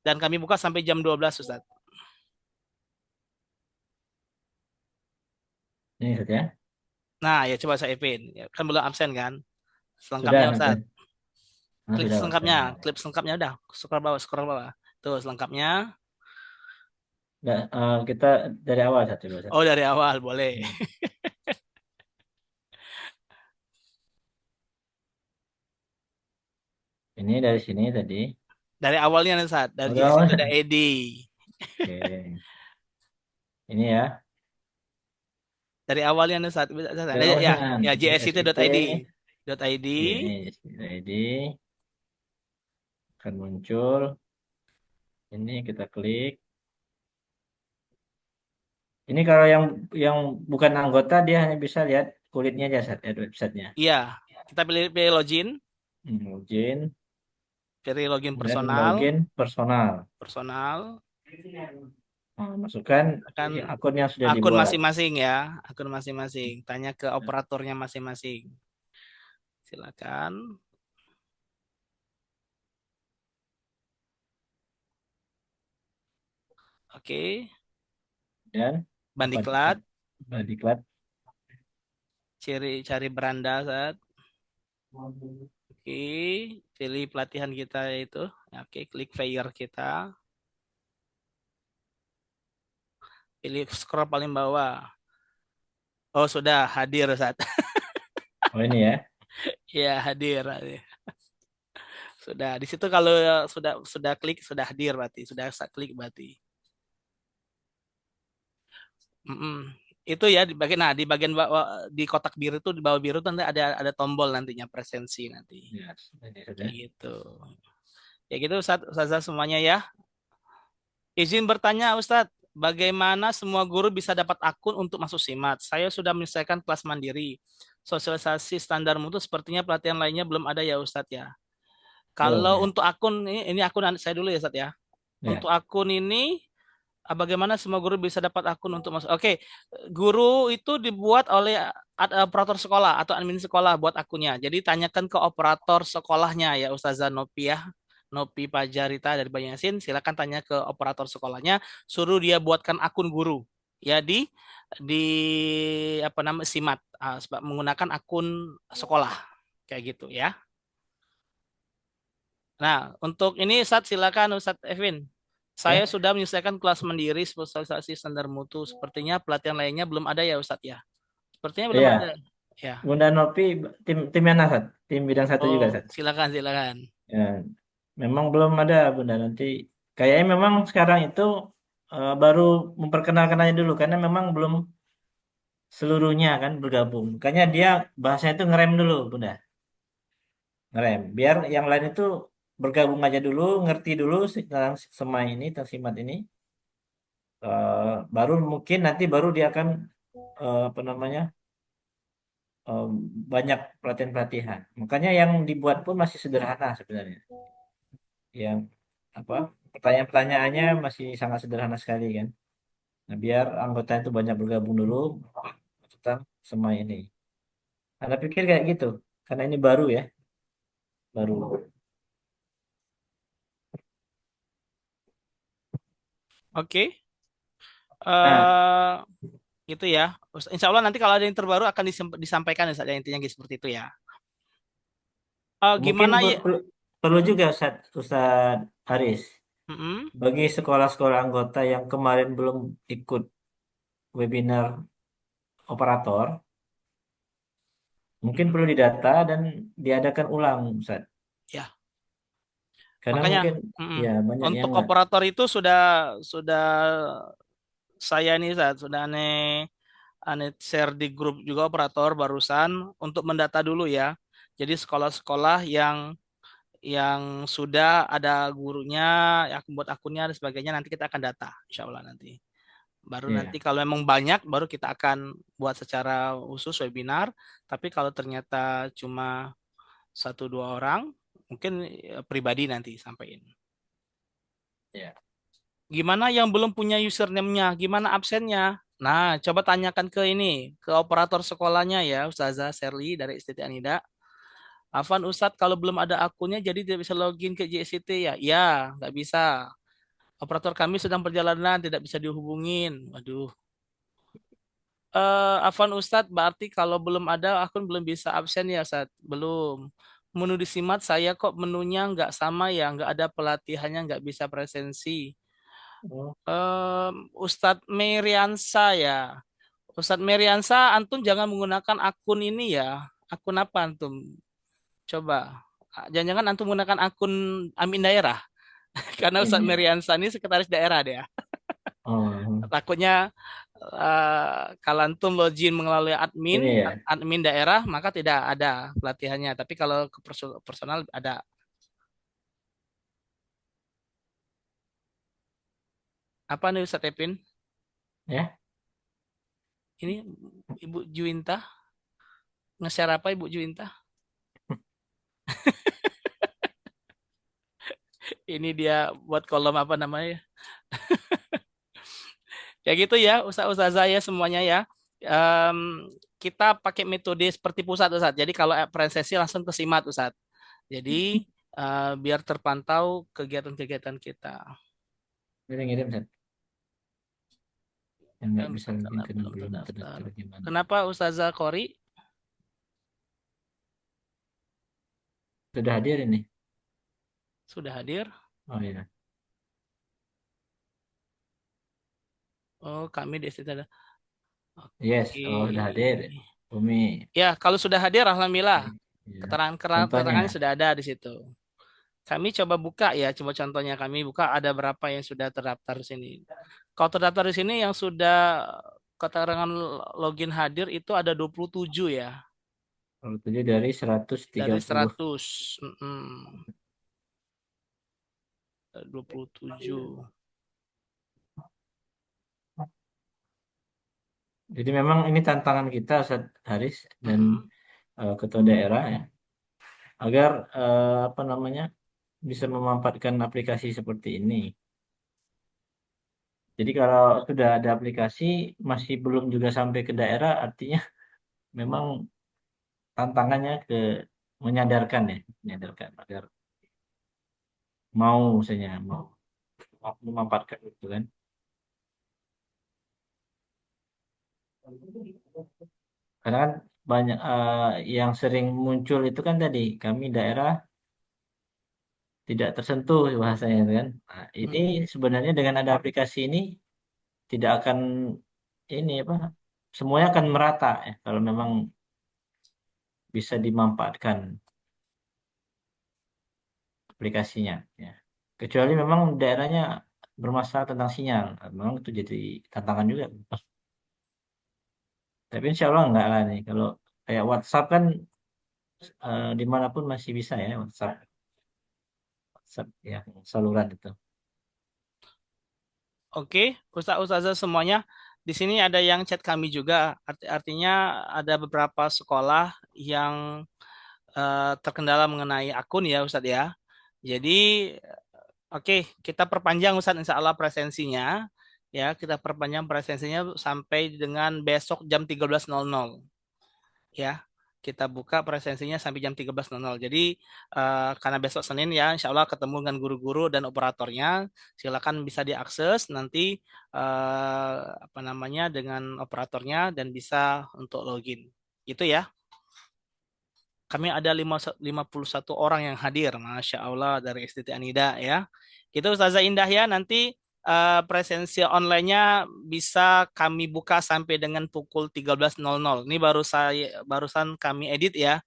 Dan kami buka sampai jam 12, Ustaz. Ini saja. Nah, ya coba saya pin. Ya, kan belum absen kan? Sudah Selengkapnya, nanti. Ustaz. Nah, Klik sudah selengkapnya, absen. klip selengkapnya udah. Scroll bawah. Tuh, selengkapnya. Nggak, kita dari awal satu dua satu. Oh, dari awal, boleh. Ini dari sini tadi. Dari awalnya nih saat dari Dari JS awal. itu ada Edi. Oke. Ini ya. Dari awalnya nih saat Dari ya ya, awalnya ya JS itu SIP. .id Ini ID akan muncul. Ini kita klik. Ini kalau yang bukan anggota dia hanya bisa lihat kulitnya aja saat websitenya. Iya, kita pilih login, Login pilih login dan personal, login personal. personal Nah, masukkan akan akun yang sudah akun dibuat. masing-masing ya, akun masing-masing. Tanya ke operatornya masing-masing. Silakan. Oke, Dan Bandiklat, diklat. cari beranda saat. Oke, pilih pelatihan kita itu. Oke, klik flyer kita. Pilih scroll paling bawah. Oh, sudah hadir saat. Oh ini ya. Ya, hadir. Sudah. Di situ kalau sudah klik sudah hadir berarti, sudah klik berarti. Mm-mm. Itu ya di bagian bawah, di kotak biru itu di bawah biru tuh nanti ada tombol nantinya presensi nanti. Ya, ini sudah. Gitu. Ya gitu Ustaz semuanya ya. Izin bertanya Ustadz, bagaimana semua guru bisa dapat akun untuk masuk SIMAT? Saya sudah menyelesaikan kelas mandiri. Sosialisasi standar mutu sepertinya pelatihan lainnya belum ada ya Ustadz ya. Belum Kalau ya. untuk akun ini akun saya dulu ya Ustadz ya. Ya. Untuk akun ini bagaimana semua guru bisa dapat akun untuk masuk? Oke, guru itu dibuat oleh operator sekolah atau admin sekolah buat akunnya. Jadi tanyakan ke operator sekolahnya ya Ustazah Nopi Pajarita dari Banyasin, silakan tanya ke operator sekolahnya, suruh dia buatkan akun guru ya di apa namanya SIMAT, menggunakan akun sekolah kayak gitu ya. Nah, untuk ini Ustadz silakan Ustadz Evin. Saya Ya, sudah menyelesaikan kelas mandiri spesialisasi standar mutu. Sepertinya pelatihan lainnya belum ada ya Ustadz ya. Sepertinya belum ada. iya. Ya. Bunda Nopi tim mana, Sat? Tim bidang satu juga, Oh, Sat? silakan silakan. Ya, memang belum ada, Bunda. Nanti kayaknya memang sekarang itu baru memperkenalkan aja dulu karena memang belum seluruhnya kan bergabung. Makanya dia bahasanya itu ngerem dulu, Bunda. Ngerem. Biar yang lain itu bergabung aja dulu, ngerti dulu tentang semai ini, tentang simat ini. Baru mungkin nanti baru dia akan apa namanya eh, banyak pelatihan-pelatihan. Makanya yang dibuat pun masih sederhana sebenarnya. Yang apa pertanyaan-pertanyaannya masih sangat sederhana sekali kan. Nah, biar anggota itu banyak bergabung dulu tentang semua ini. Anda pikir kayak gitu? Karena ini baru ya, baru. Oke. Nah, eh Itu ya. Insya Allah nanti kalau ada yang terbaru akan disampaikan Ustadz, ya, intinya seperti itu ya. mungkin Gimana ya? perlu juga Ustaz Haris Mm-mm. bagi sekolah-sekolah anggota yang kemarin belum ikut webinar operator, mungkin perlu didata dan diadakan ulang, Ustaz. Ya, Karena makanya mungkin mm-mm. ya banyak yang Untuk nggak. operator itu sudah saya nih saat sudah aneh share di grup juga operator barusan untuk mendata dulu ya. Jadi sekolah-sekolah yang sudah ada gurunya, ya buat akunnya dan sebagainya nanti kita akan data, insya Allah nanti. Baru nanti Iya, kalau memang banyak, baru kita akan buat secara khusus webinar. Tapi kalau ternyata cuma satu dua orang, mungkin pribadi nanti sampaikan. iya. Gimana yang belum punya username-nya? Gimana absennya? Nah, coba tanyakan ke ini, ke operator sekolahnya ya, Ustazah Serli dari STT Anida. Afan Ustadz, kalau belum ada akunnya jadi tidak bisa login ke JST ya? Ya, nggak bisa. Operator kami sedang perjalanan, tidak bisa dihubungin. Waduh. Afan Ustadz, berarti kalau belum ada akun belum bisa absen ya, Ustadz? Belum. Menu di Simat saya kok menunya nggak sama ya, nggak ada pelatihannya, nggak bisa presensi. Oh, Ustadz Meriansa ya. Ustadz Meriansa, antum jangan menggunakan akun ini ya. Akun apa antum? Coba. Jangan-jangan antum menggunakan akun Amin Daerah. Karena ini Ustadz ya. Meriansa ini sekretaris daerah dia. Oh, Takutnya kalau antum login melalui ini ya. admin daerah, maka tidak ada pelatihannya. Tapi kalau ke personal ada. Apa nih Ustadz Epin? Ya. Ini Ibu Juwinta. Nge-share apa Ibu Juwinta? Ini dia buat kolom apa namanya? Ya gitu ya, ustazah ya semuanya ya. Em, kita pakai metode seperti pusat Ustaz. Jadi kalau presentasi langsung ke simat Ustaz. Jadi biar terpantau kegiatan-kegiatan kita. Ngirim, Ustaz. Yang nggak bisa mungkin Karena karena belum belum terdaftar. terdaftar gimana. Kenapa Ustazah Kori Sudah hadir ini. sudah hadir? Oh iya. Oh, kami di situ ada. Yes, Oke. oh sudah hadir. Umi. Ya, kalau sudah hadir, alhamdulillah. Ya. Contohnya. Keterangan sudah ada di situ. Kami coba buka ya, coba contohnya kami buka ada berapa yang sudah terdaftar di sini. Kalau terdaftar di sini yang sudah keterangan login hadir itu ada 27 ya, Kalau 7 dari dari 130. 100. Mm-mm. 27. Jadi memang ini tantangan kita, Ustaz Haris dan Mm-mm. ketua daerah ya, agar apa namanya bisa memanfaatkan aplikasi seperti ini. Jadi kalau sudah ada aplikasi masih belum juga sampai ke daerah, artinya memang tantangannya ke menyadarkan ya, menyadarkan agar mau misalnya mau memanfaatkan itu kan. Karena kan banyak yang sering muncul itu kan tadi kami daerah tidak tersentuh bahasanya itu kan. Nah, ini sebenarnya dengan ada aplikasi ini tidak akan ini apa semuanya akan merata ya kalau memang bisa dimanfaatkan aplikasinya ya. Kecuali memang daerahnya bermasalah tentang sinyal. Nah, memang itu jadi tantangan juga. Tapi insya Allah enggak lah nih. Kalau kayak WhatsApp kan dimanapun masih bisa ya WhatsApp, WhatsApp ya saluran itu. Oke, Ustazah semuanya. Di sini ada yang chat kami juga. Artinya ada beberapa sekolah yang terkendala mengenai akun ya Ustadz ya. Jadi oke, kita perpanjang Ustadz insya Allah presensinya. Ya, kita perpanjang presensinya sampai dengan besok jam 13.00. Ya, kita buka presensinya sampai jam 13.00. Jadi karena besok Senin ya, insya Allah ketemu dengan guru-guru dan operatornya. Silakan bisa diakses nanti apa namanya dengan operatornya dan bisa untuk login. Itu ya. Kami ada 51 orang yang hadir, Masya Allah dari STT Anida ya. Itu Ustazah Indah ya, nanti presensi online-nya bisa kami buka sampai dengan pukul 13.00. Ini barusan kami edit ya,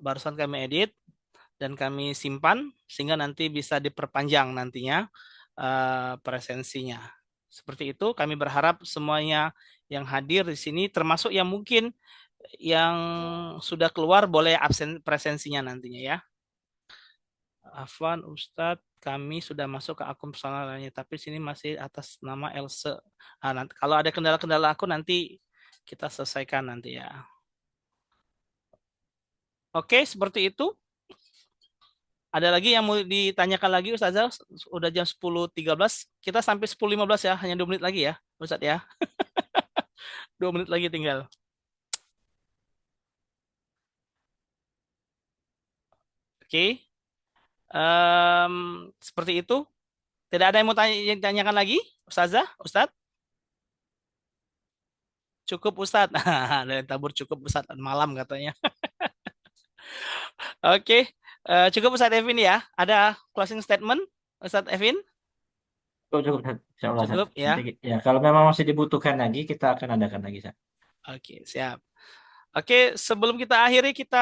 barusan kami edit dan kami simpan sehingga nanti bisa diperpanjang nantinya presensinya. Seperti itu, kami berharap semuanya yang hadir di sini, termasuk yang mungkin yang sudah keluar boleh absen presensinya nantinya ya. Afwan Ustadz, kami sudah masuk ke akun personalnya, tapi sini masih atas nama Else. Nah, nanti, kalau ada kendala-kendala aku nanti kita selesaikan nanti ya. Oke, seperti itu. Ada lagi yang mau ditanyakan lagi Ustazah? Udah jam 10.13. Kita sampai 10.15 ya, hanya 2 menit lagi ya Ustadz ya. 2 menit lagi tinggal. Oke. Seperti itu. Tidak ada yang mau tanyakan lagi, Ustazah, Ustadz? Cukup Ustadz. Ada yang tabur cukup Ustadz malam katanya. Oke, cukup Ustadz Evin ya. Ada closing statement, Ustadz Evin? Cukup, cukup, Sat. Insya Allah, Sat. Cukup ya. Nanti, ya kalau memang masih dibutuhkan lagi kita akan adakan lagi, Sat. Oke, siap. Oke, sebelum kita akhiri kita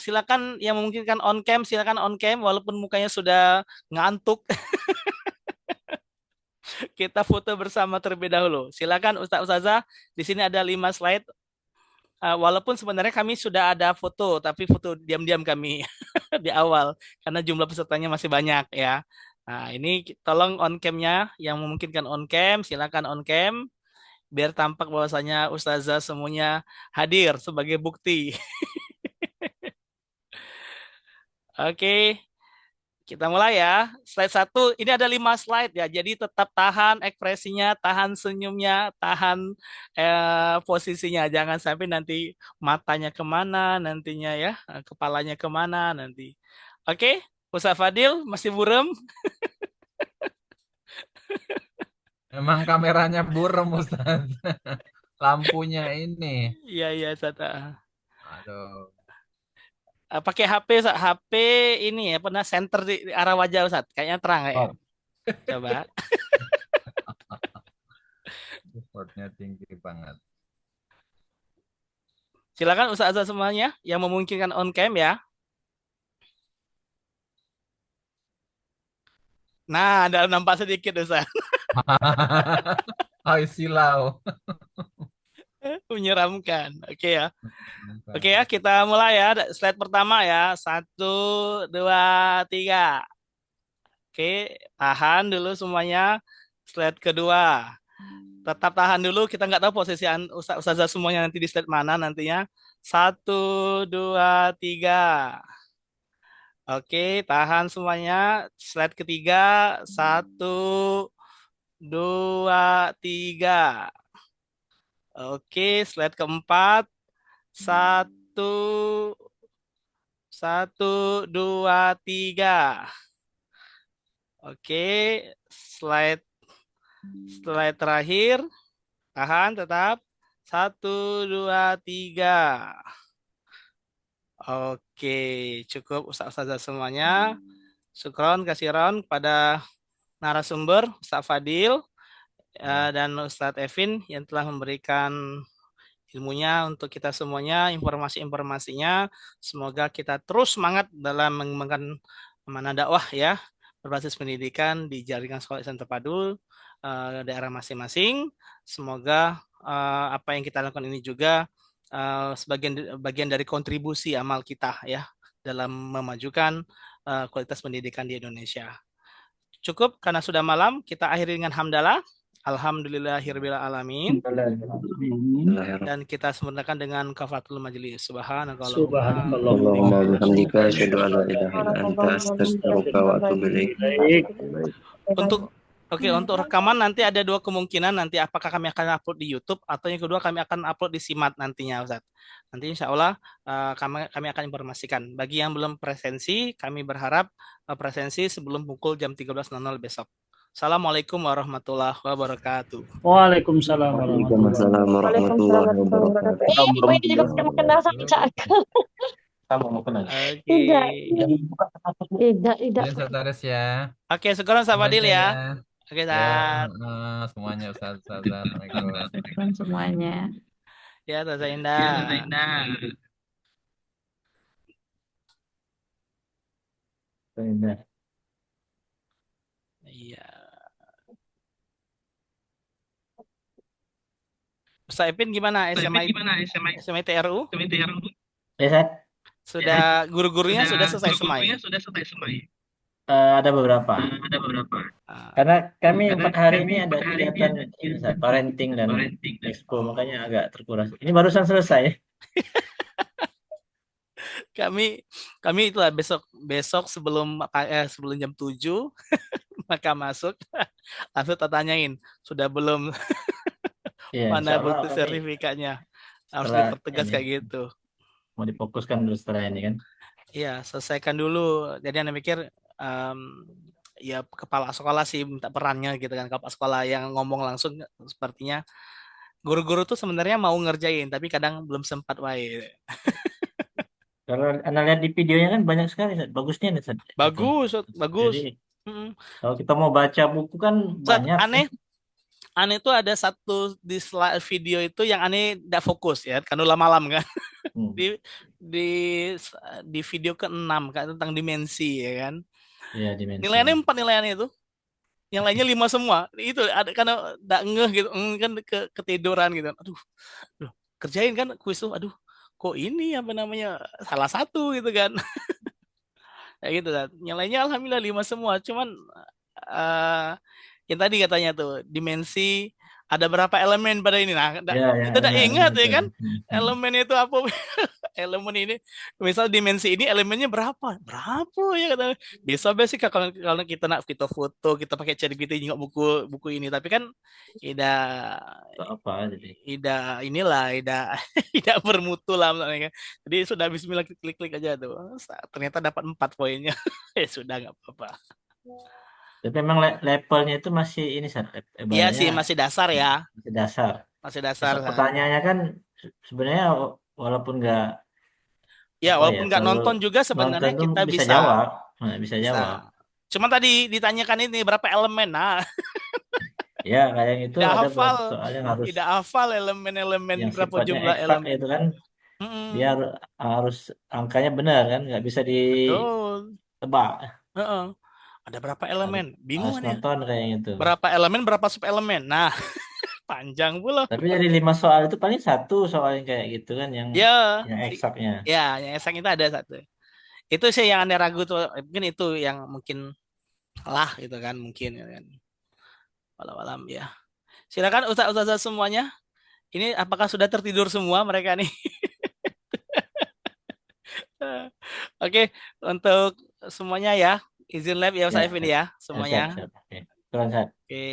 silakan yang memungkinkan on cam silakan on cam walaupun mukanya sudah ngantuk. Kita foto bersama terlebih dahulu. Silakan Ustadz Ustazah. Di sini ada 5 slide. Walaupun sebenarnya kami sudah ada foto, tapi foto diam-diam kami di awal karena jumlah pesertanya masih banyak ya. Nah, ini tolong on cam-nya yang memungkinkan on cam, silakan on cam biar tampak bahwasanya Ustazah semuanya hadir sebagai bukti. Oke, kita mulai ya. Slide 1, ini ada 5 slide ya. Jadi tetap tahan ekspresinya, tahan senyumnya, tahan posisinya. Jangan sampai nanti matanya kemana nantinya ya, kepalanya kemana nanti. Oke, Ustaz Fadil masih burem? Emang kameranya burem Ustaz. Lampunya ini. Iya, iya, Ustaz. Aduh. Pakai HP, Ustaz. HP ini ya, pernah center di arah wajah Ustaz. Kayaknya terang ya. Oh, Coba. effortnya tinggi banget. Silakan Ustaz semuanya yang memungkinkan on cam ya. Nah, ada nampak sedikit Ustaz. Oh, silau. Menyeramkan. Oke ya. Oke ya, kita mulai ya. Slide pertama ya. 1, 2, 3. Oke, tahan dulu semuanya. Slide kedua. Tetap tahan dulu. Kita nggak tahu posisi Ustazah semuanya nanti di slide mana nantinya. 1, 2, 3. Oke, tahan semuanya. Slide ketiga. 1, 2, 3. Oke, slide keempat. 1, 1, 2, 3. Oke, slide slide terakhir. Tahan tetap. 1, 2, 3. Oke, cukup Ustaz-Ustazah semuanya. Syukron, kasiron kepada narasumber Ustaz Fadil dan Ustadz Evin yang telah memberikan ilmunya untuk kita semuanya, informasi-informasinya. Semoga kita terus semangat dalam mengembangkan amanah dakwah ya, berbasis pendidikan di jaringan sekolah Islam terpadu daerah masing-masing. Semoga apa yang kita lakukan ini juga sebagian bagian dari kontribusi amal kita ya dalam memajukan kualitas pendidikan di Indonesia. Cukup karena sudah malam, kita akhiri dengan hamdalah. Alhamdulillahirabbil alamin. Dan kita sempurnakan dengan kafaratul majelis. Subhanakallahumma Allahumma bihamdika asyhadu an la ilaha illa anta astaghfiruka wa atubu ilaik. Untuk rekaman nanti ada 2 kemungkinan, nanti apakah kami akan upload di YouTube atau yang kedua kami akan upload di Simat nantinya Ustaz. Nanti insya Allah kami akan informasikan. Bagi yang belum presensi, kami berharap presensi sebelum pukul jam 13.00 besok. Assalamualaikum warahmatullahi wabarakatuh. Waalaikumsalam warahmatullahi wabarakatuh. Kamu mau kenal? Tidak. Ustaz ya. Oke, sekarang Ustaz Fadil ya. Oke, Ustaz. Semuanya Ustaz. Assalamualaikum semuanya. Ya, Ustaz Indah. Iya. Ustaz Epin gimana? SMA TRU? Sudah guru-gurunya sudah selesai semai. Ada beberapa. Karena kami 4 hari ini ada kegiatan parenting dan expo, makanya agak terkuras. Ini barusan selesai. Kami itulah besok sebelum jam 7 maka masuk langsung tanyain sudah belum mana bukti sertifikatnya, harus dipertegas kayak gitu. Mau difokuskan dulu setelah ini kan? Iya, selesaikan dulu. Jadi Anda mikir ya kepala sekolah sih minta perannya gitu kan, kepala sekolah yang ngomong langsung sepertinya guru-guru tuh sebenarnya mau ngerjain tapi kadang belum sempat wae. Kalau Anda lihat di videonya kan banyak sekali, bagusnya nih. Bagus. Jadi, kalau kita mau baca buku kan banyak. Aneh tuh ada satu di slide video itu yang aneh tidak fokus ya, kan udah malam kan. di video ke-6 kan tentang dimensi ya kan. Iya, dimensi. Nilainya 4 nilainya itu. Yang lainnya 5 semua. Itu ada karena enggak ngeh gitu, kan ketiduran gitu. Aduh. Kerjain kan kuis tuh. Aduh, kok ini apa namanya salah satu gitu kan. Kayak gitu kan. Yang lainnya alhamdulillah 5 semua. Cuman yang tadi katanya tuh dimensi ada berapa elemen pada ini. Nah, kita udah ingat ya kan elemennya itu apa. Elemen ini misal dimensi ini elemennya berapa ya kata. Bisa sih kalau kita nak kita foto kita pakai ChatGPT nengok buku ini, tapi kan tidak tidak bermutu lah kan. Jadi sudah bismillah klik aja tuh, ternyata dapat 4 poinnya. Sudah nggak apa-apa. Tapi memang levelnya itu masih ini iya sih, masih dasar ya. Masih dasar. Pertanyaannya kan sebenarnya walaupun nggak walaupun nggak nonton juga sebenarnya kita bisa jawab. Cuma tadi ditanyakan ini berapa elemen. Nah. Ya, kayak itu tidak ada hafal, soalnya harus tidak hafal elemen berapa jumlah elemen itu kan. Dia harus angkanya benar kan, nggak bisa ditebak. Ada berapa elemen? Bingung ya. Nonton kayak gitu. Berapa elemen, berapa subelemen. Nah, panjang pula. Tapi dari 5 soal itu paling 1 soal yang kayak gitu kan yang eksaknya. Ya, yang eksak itu ada 1. Itu sih yang Anda ragu tuh. Mungkin itu yang mungkin lah gitu kan, mungkin kan. Walau ya. Silakan ustaz-ustaz semuanya. Ini apakah sudah tertidur semua mereka nih? Oke, untuk semuanya ya. Izin lab ya Ustaz Evin ya semuanya. Siap. Oke. Oke.